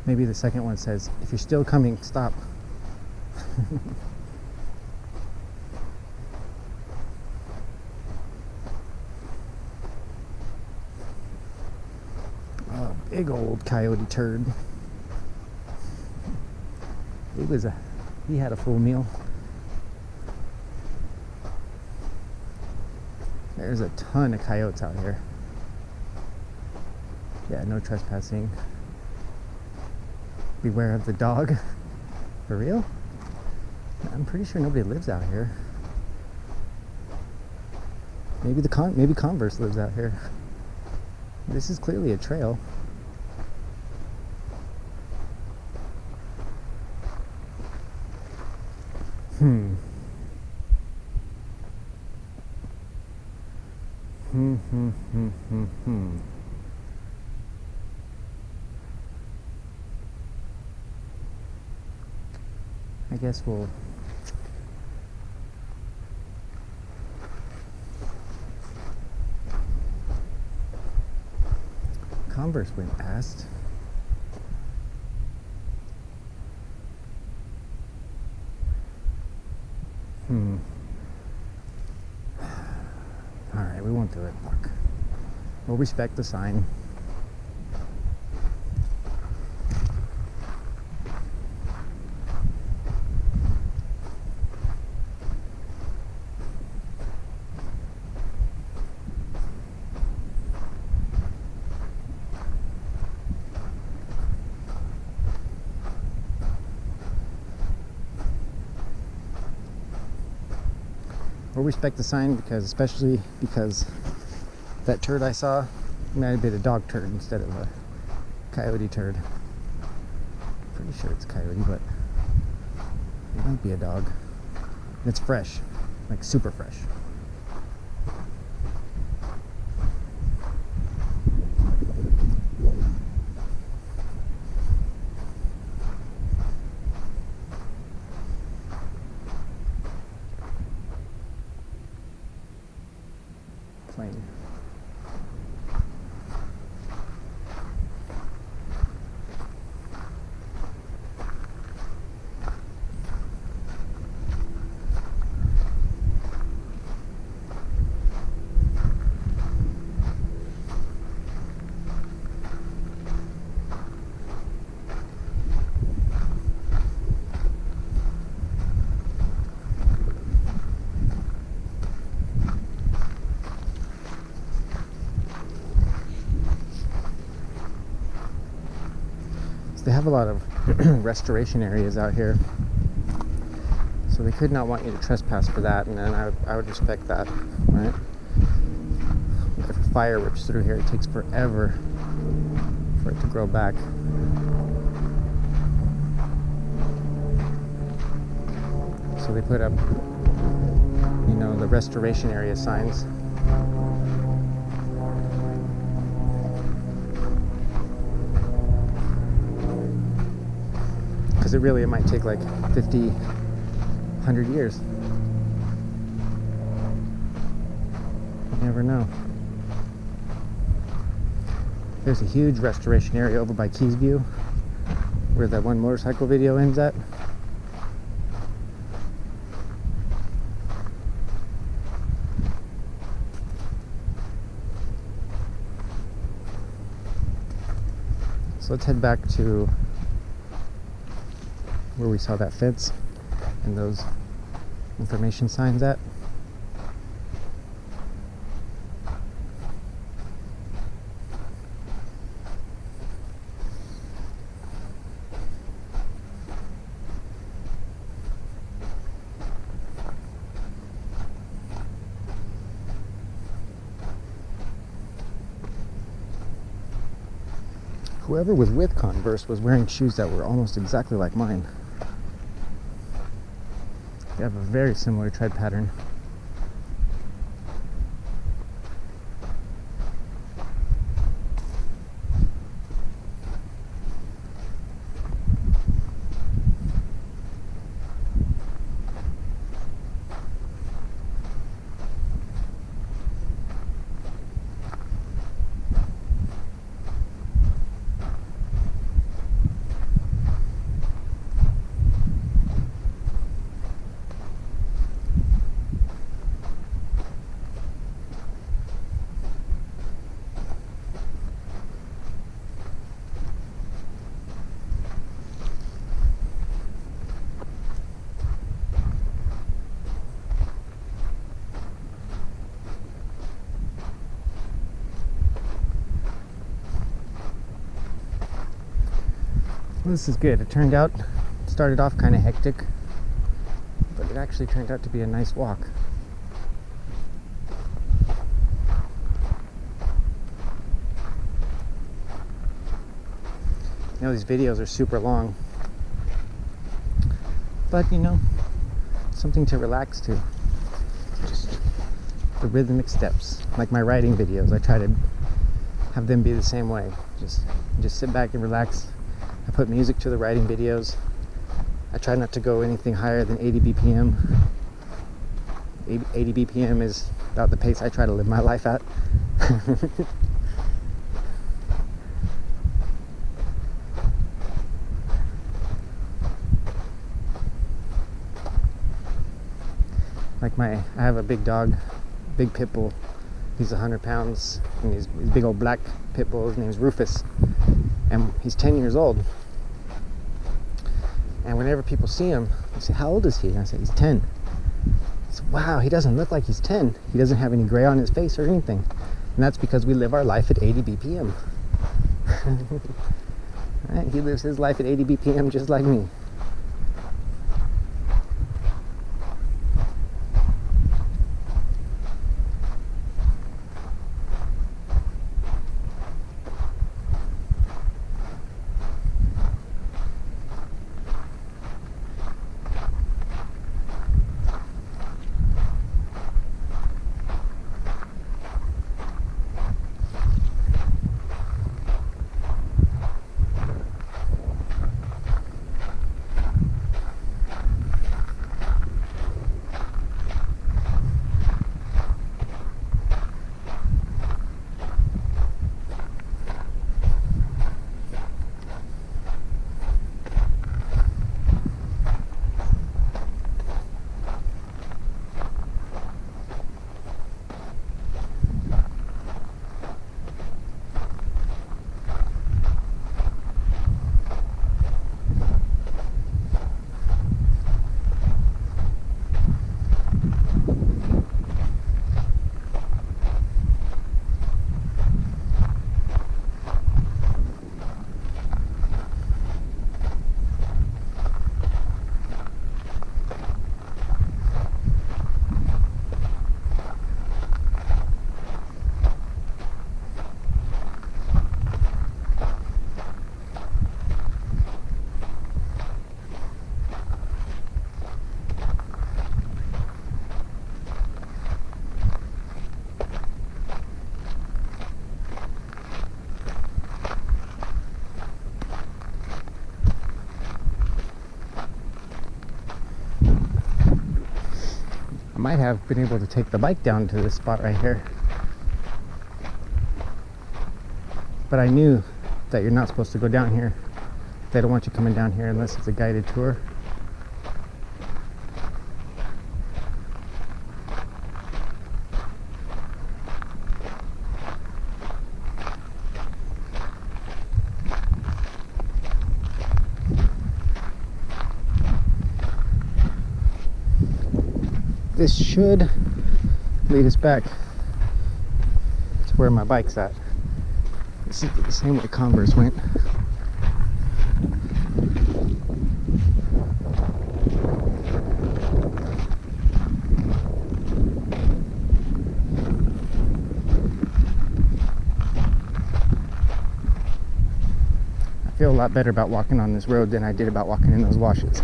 Maybe the second one says, if you're still coming, stop. Oh, big old coyote turd. He had a full meal. There's a ton of coyotes out here. Yeah, no trespassing. Beware of the dog. For real? I'm pretty sure nobody lives out here. Maybe Converse lives out here. This is clearly a trail. I guess we'll Converse went past. Alright, we won't do it. Fuck. We'll respect the sign. We'll respect the sign especially because that turd I saw might have been a dog turd instead of a coyote turd. Pretty sure it's a coyote, but it might be a dog. It's fresh, like super fresh. Plane. They have a lot of restoration areas out here, so they could not want you to trespass for that, and then I would respect that, right? If a fire rips through here, it takes forever for it to grow back. So they put up, the restoration area signs. Because it might take like 50, 100 years. You never know. There's a huge restoration area over by Keys View, where that one motorcycle video ends at. So let's head back to where we saw that fence and those information signs at. Whoever was with Converse was wearing shoes that were almost exactly like mine. They have a very similar tread pattern. Well, this is good. It started off kind of hectic, but it actually turned out to be a nice walk. You know, these videos are super long, but you know, something to relax to. Just the rhythmic steps, like my writing videos. I try to have them be the same way. Just sit back and relax. I put music to the writing videos. I try not to go anything higher than 80 BPM. 80 BPM is about the pace I try to live my life at. Like I have a big dog, big pit bull. He's 100 pounds, and he's a big old black pit bull. His name's Rufus, and he's 10 years old. And whenever people see him, they say, "How old is he?" And I say, "He's 10." I say, "Wow, he doesn't look like he's 10. He doesn't have any gray on his face or anything." And that's because we live our life at 80 BPM. Right? He lives his life at 80 BPM just like me. I might have been able to take the bike down to this spot right here, but I knew that you're not supposed to go down here. They don't want you coming down here unless it's a guided tour. This should lead us back to where my bike's at. This is the same way Converse went. I feel a lot better about walking on this road than I did about walking in those washes.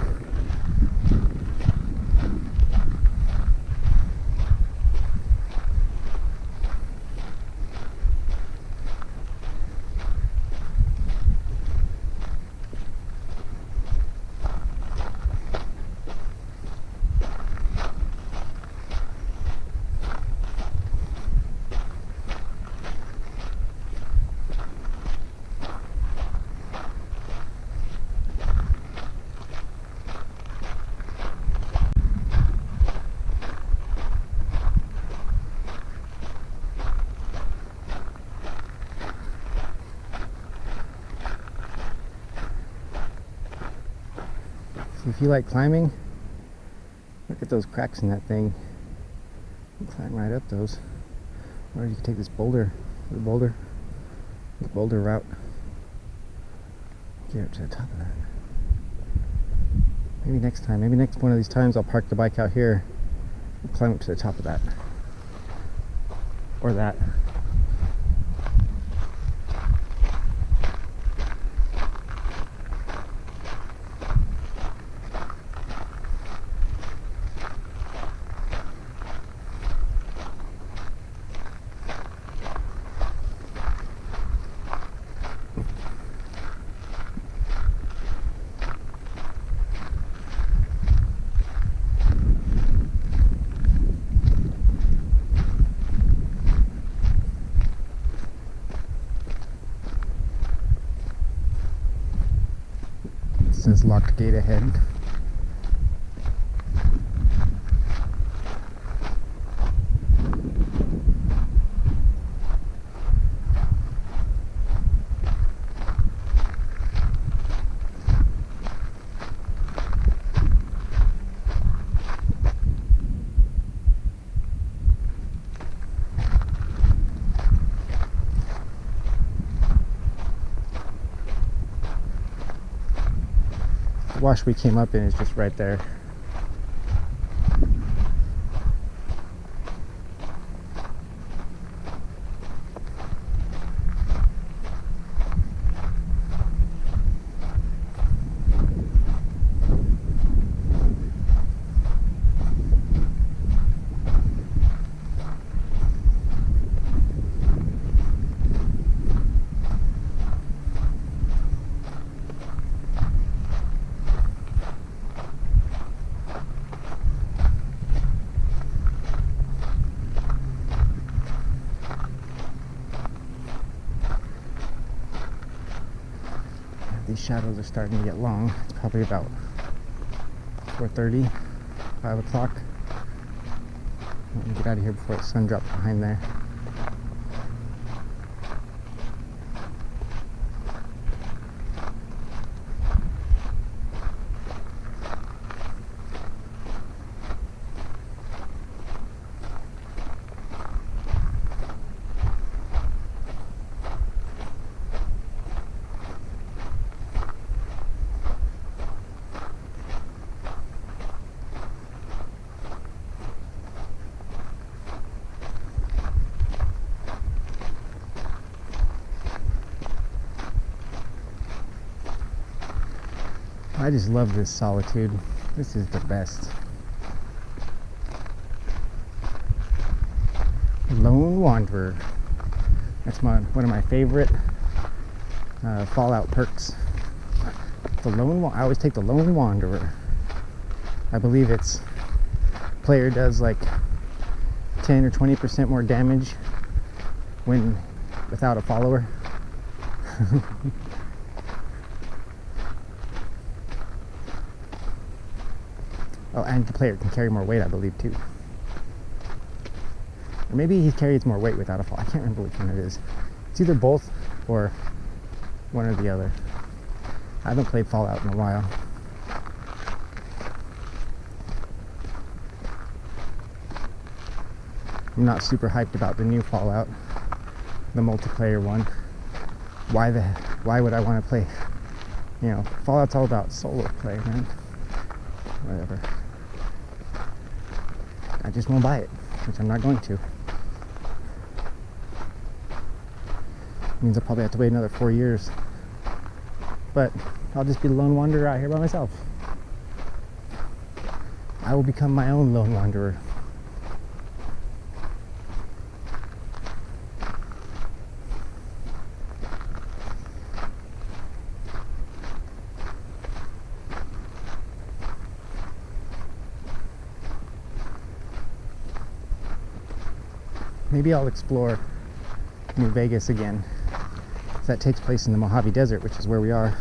If you like climbing, look at those cracks in that thing. You can climb right up those. Or you can take this boulder route. Get up to the top of that. Maybe next time. Maybe next one of these times I'll park the bike out here and climb up to the top of that. Or that. Says locked gate ahead. Wash we came up in is just right there. These shadows are starting to get long. It's probably about 4:30, 5 o'clock. Let me get out of here before the sun drops behind there. I just love this solitude. This is the best. Lone Wanderer. That's one of my favorite Fallout perks. I always take the Lone Wanderer. I believe player does like 10 or 20% more damage when without a follower. Oh, and the player can carry more weight, I believe, too. Or maybe he carries more weight without a fall. I can't remember which one it is. It's either both or one or the other. I haven't played Fallout in a while. I'm not super hyped about the new Fallout, the multiplayer one. Why would I want to play? You know, Fallout's all about solo play, man. Whatever. I just won't buy it, which I'm not going to. Means I'll probably have to wait another 4 years. But I'll just be the lone wanderer out here by myself. I will become my own lone wanderer. Maybe I'll explore New Vegas again. That takes place in the Mojave Desert, which is where we are.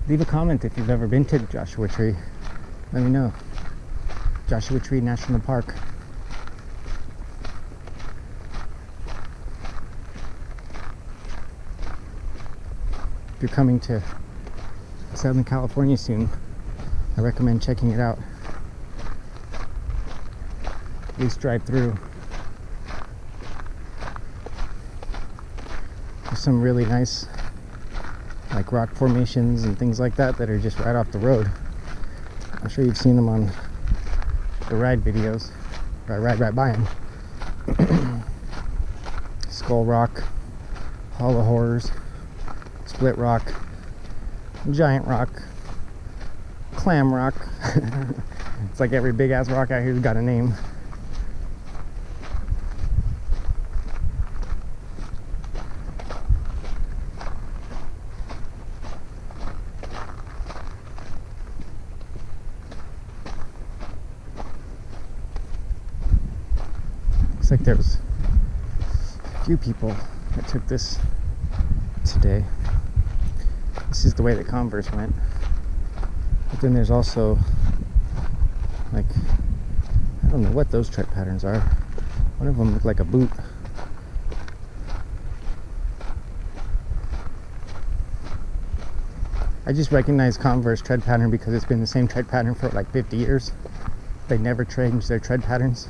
Leave a comment if you've ever been to Joshua Tree. Let me know. Joshua Tree National Park. If you're coming to Southern California soon, I recommend checking it out. At least drive through. There's some really nice like rock formations and things like that that are just right off the road. I'm sure you've seen them on the ride videos. I ride right by them. Skull Rock, Hall of Horrors, Split Rock, Giant Rock, Clam Rock. It's like every big ass rock out here's got a name. Looks like there's a few people that took this today. This is the way that Converse went. But then there's also, like, I don't know what those tread patterns are. One of them looked like a boot. I just recognize Converse tread pattern because it's been the same tread pattern for like 50 years. They never change their tread patterns.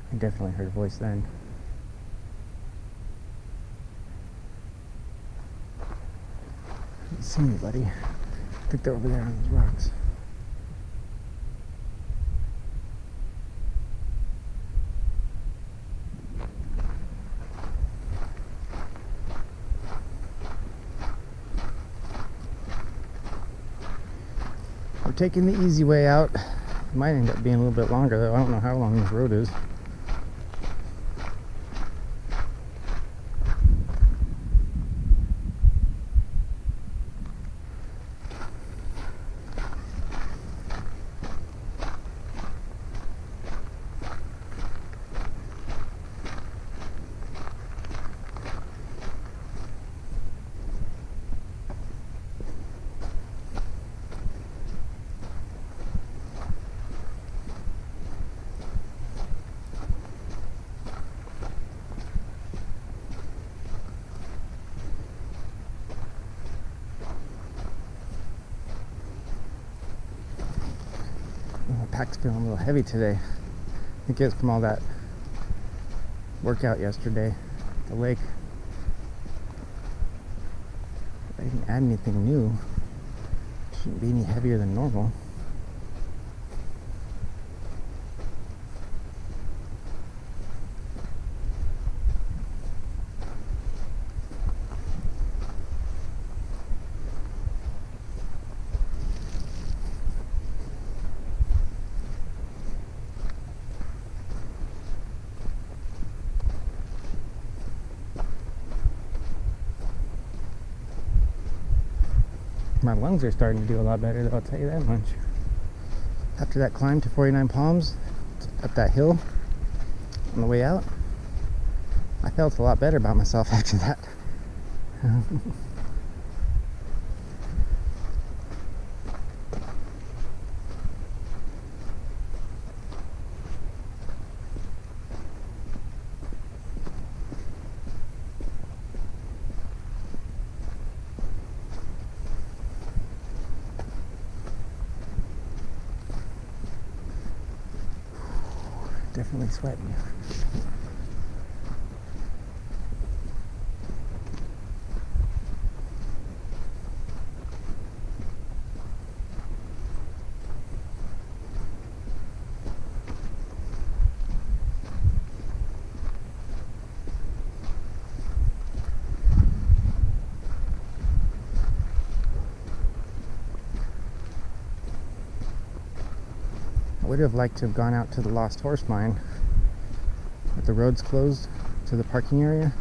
I definitely heard a voice then. I didn't see anybody. I think they're over there on those rocks. We're taking the easy way out. It might end up being a little bit longer though. I don't know how long this road is. My pack's feeling a little heavy today. I think it's from all that workout yesterday at the lake. I didn't add anything new. It shouldn't be any heavier than normal. My lungs are starting to do a lot better though, I'll tell you that much. After that climb to 49 Palms, up that hill, on the way out, I felt a lot better about myself after that. Definitely sweating. would have liked to have gone out to the Lost Horse Mine, but the road's closed to the parking area,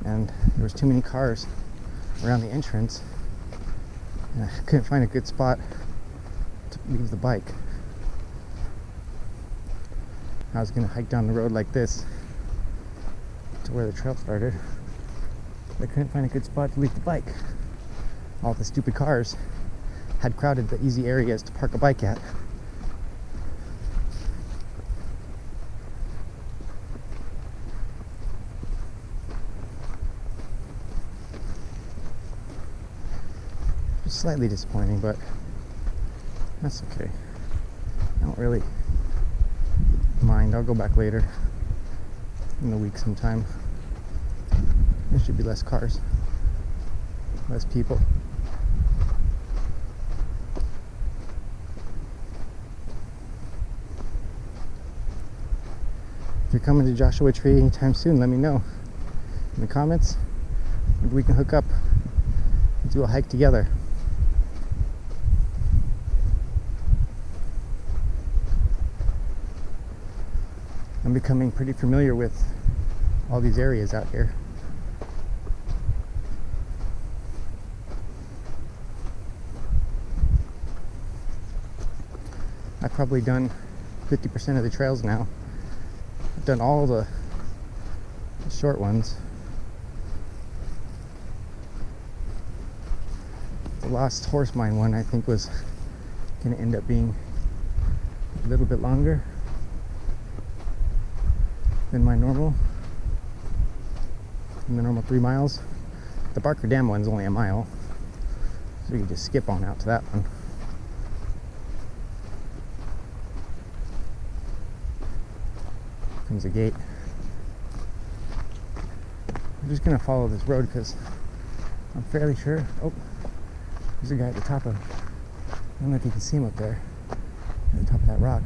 and there was too many cars around the entrance, and I couldn't find a good spot to leave the bike. I was gonna hike down the road like this to where the trail started. I couldn't find a good spot to leave the bike. All the stupid cars had crowded the easy areas to park a bike at. It's slightly disappointing, but that's okay. I don't really mind. I'll go back later in the week sometime. There should be less cars, less people. If you're coming to Joshua Tree anytime soon, let me know in the comments. Maybe we can hook up and do a hike together. I'm becoming pretty familiar with all these areas out here. I've probably done 50% of the trails now. I've done all the short ones. The Lost Horse Mine one, I think, was going to end up being a little bit longer than my normal. In the normal 3 miles. The Barker Dam one's only a mile, so you can just skip on out to that one. Comes a gate. I'm just gonna follow this road because I'm fairly sure. Oh, there's a guy at the top of, I don't know if you can see him up there at the top of that rock.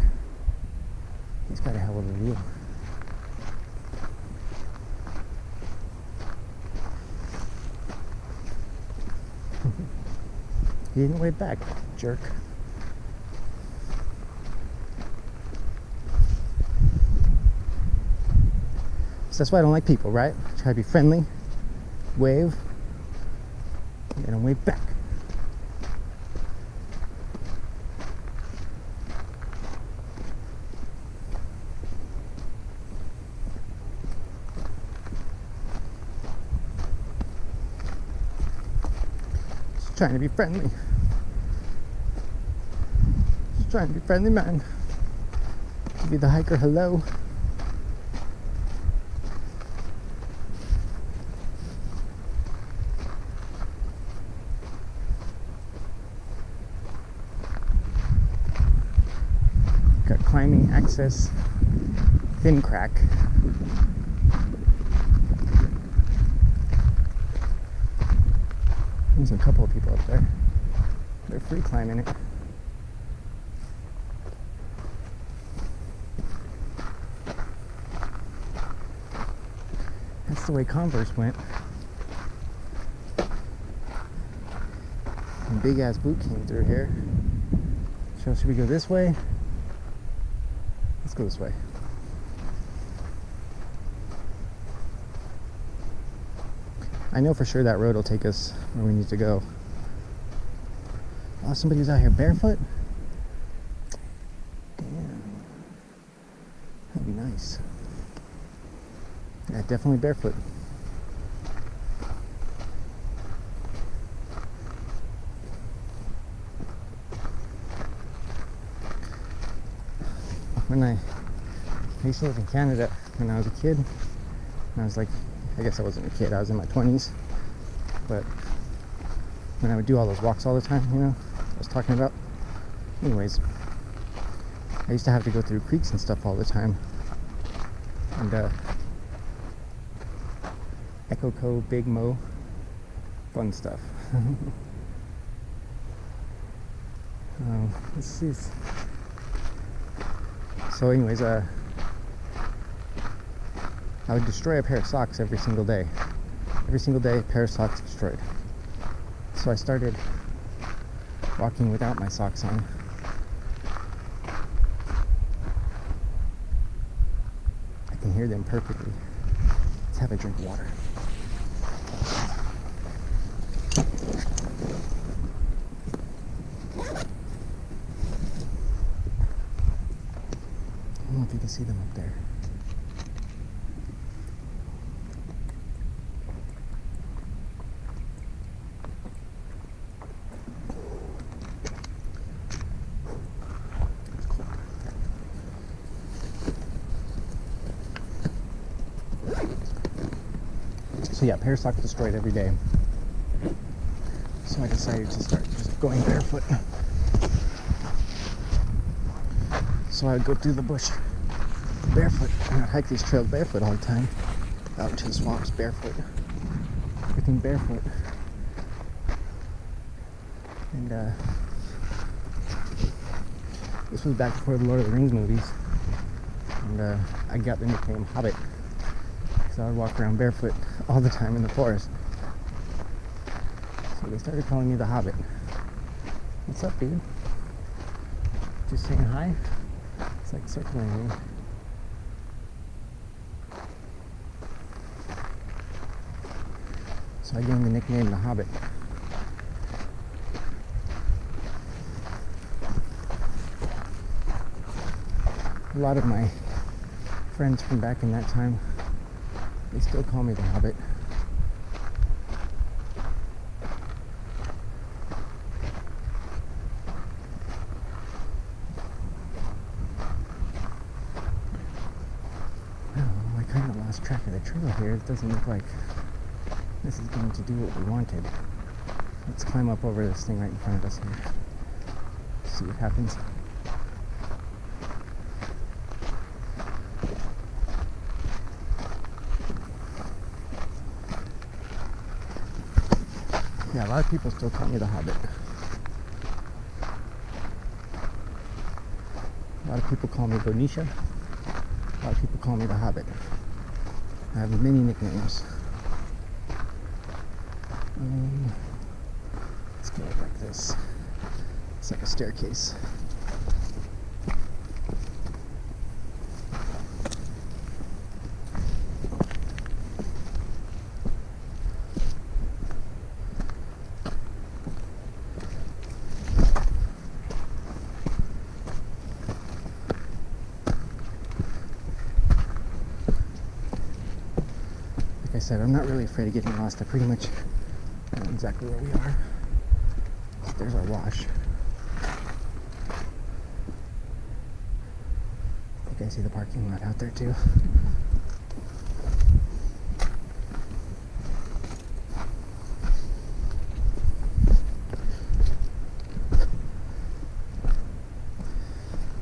He's got a hell of a view. He didn't wave back, jerk. So that's why I don't like people, right? Try to be friendly, wave, and then wave back. Just trying to be friendly. Just trying to be friendly, man. Give the hiker hello. Got climbing access, thin crack. There's a couple of people up there. They're free climbing it. That's the way Converse went. A big ass boot came through here. So should we go this way? Let's go this way. I know for sure that road will take us where we need to go. Oh, somebody was out here barefoot? Damn. That'd be nice. Yeah, definitely barefoot. When I used to live in Canada when I was a kid, and I was like, I guess I wasn't a kid, I was in my 20s, but when I would do all those walks all the time, you know, I was talking about. Anyways, I used to have to go through creeks and stuff all the time, and Echo Cove, Big Mo, fun stuff. Let's see. So anyways, I would destroy a pair of socks every single day. Every single day, a pair of socks destroyed. So I started walking without my socks on. hear them perfectly. Let's have a drink of water. I don't know if you can see them up there. So yeah, pair socks destroyed every day. So I decided to start just going barefoot. So I would go through the bush barefoot, and I'd hike these trails barefoot all the time. Out into the swamps barefoot. Everything barefoot. And this was back before the Lord of the Rings movies. And I got the nickname Hobbit. So I would walk around barefoot all the time in the forest. So they started calling me the Hobbit. What's up, dude? Just saying hi? It's like circling me. So I gained the nickname the Hobbit. A lot of my friends from back in that time, they still call me the Hobbit. Well, I kind of lost track of the trail here. It doesn't look like this is going to do what we wanted. Let's climb up over this thing right in front of us here. See what happens. Yeah, a lot of people still call me the Hobbit. A lot of people call me Bonicia. A lot of people call me the Hobbit. I have many nicknames. Let's go like this. It's like a staircase. Like I said, I'm not really afraid of getting lost. I pretty much know exactly where we are. So there's our wash. You guys see the parking lot out there too?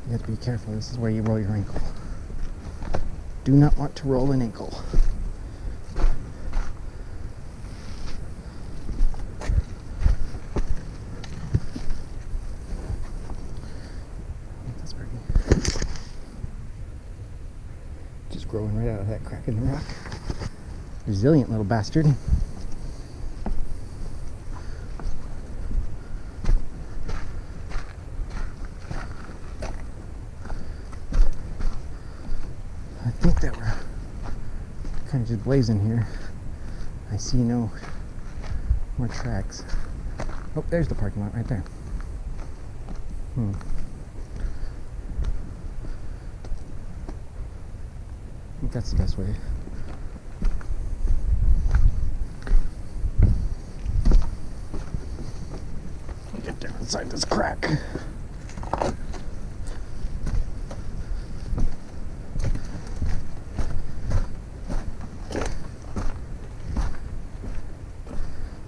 You have to be careful. This is where you roll your ankle. Do not want to roll an ankle. That's pretty. Just growing right out of that crack in the rock. Resilient little bastard. I think that we're kind of just blazing here. I see no more tracks. Oh, there's the parking lot right there. I think that's the best way. Get down inside this crack.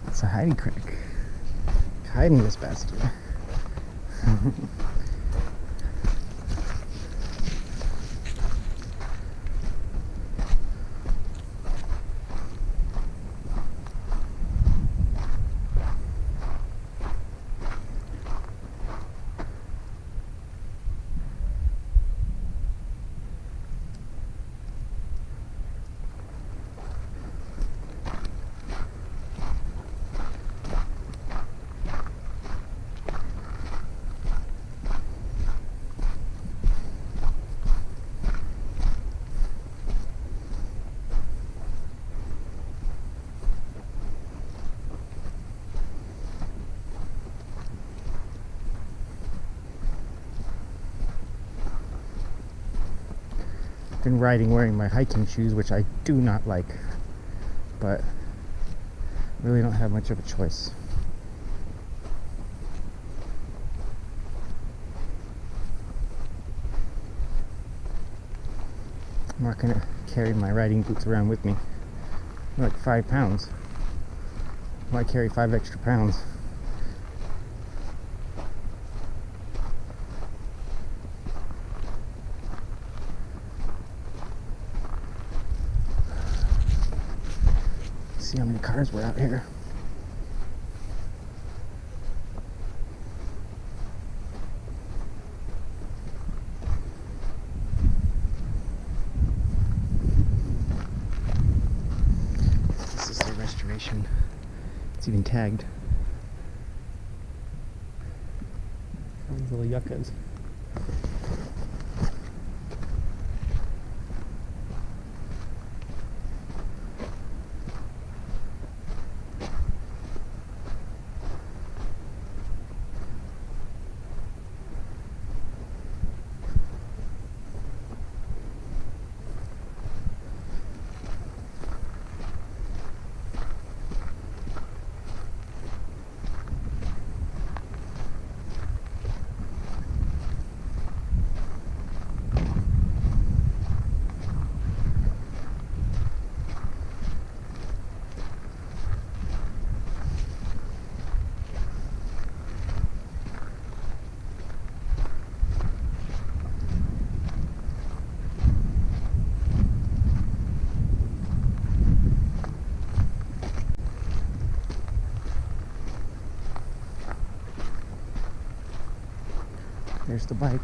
It's a hiding crack. Hiding this bastard. been riding wearing my hiking shoes, which I do not like, but really don't have much of a choice. I'm not gonna carry my riding boots around with me. They're like 5 pounds. Why carry 5 extra pounds? See how many cars were out here. This is the restoration. It's even tagged. These little yuccas. There's the bike.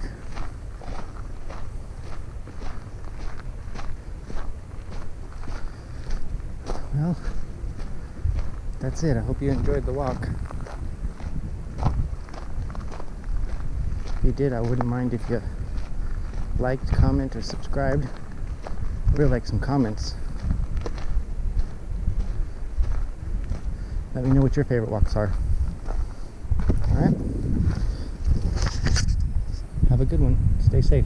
Well, that's it. I hope you enjoyed the walk. If you did, I wouldn't mind if you liked, comment, or subscribed. I really like some comments. Let me know what your favorite walks are. Alright? Have a good one. Stay safe.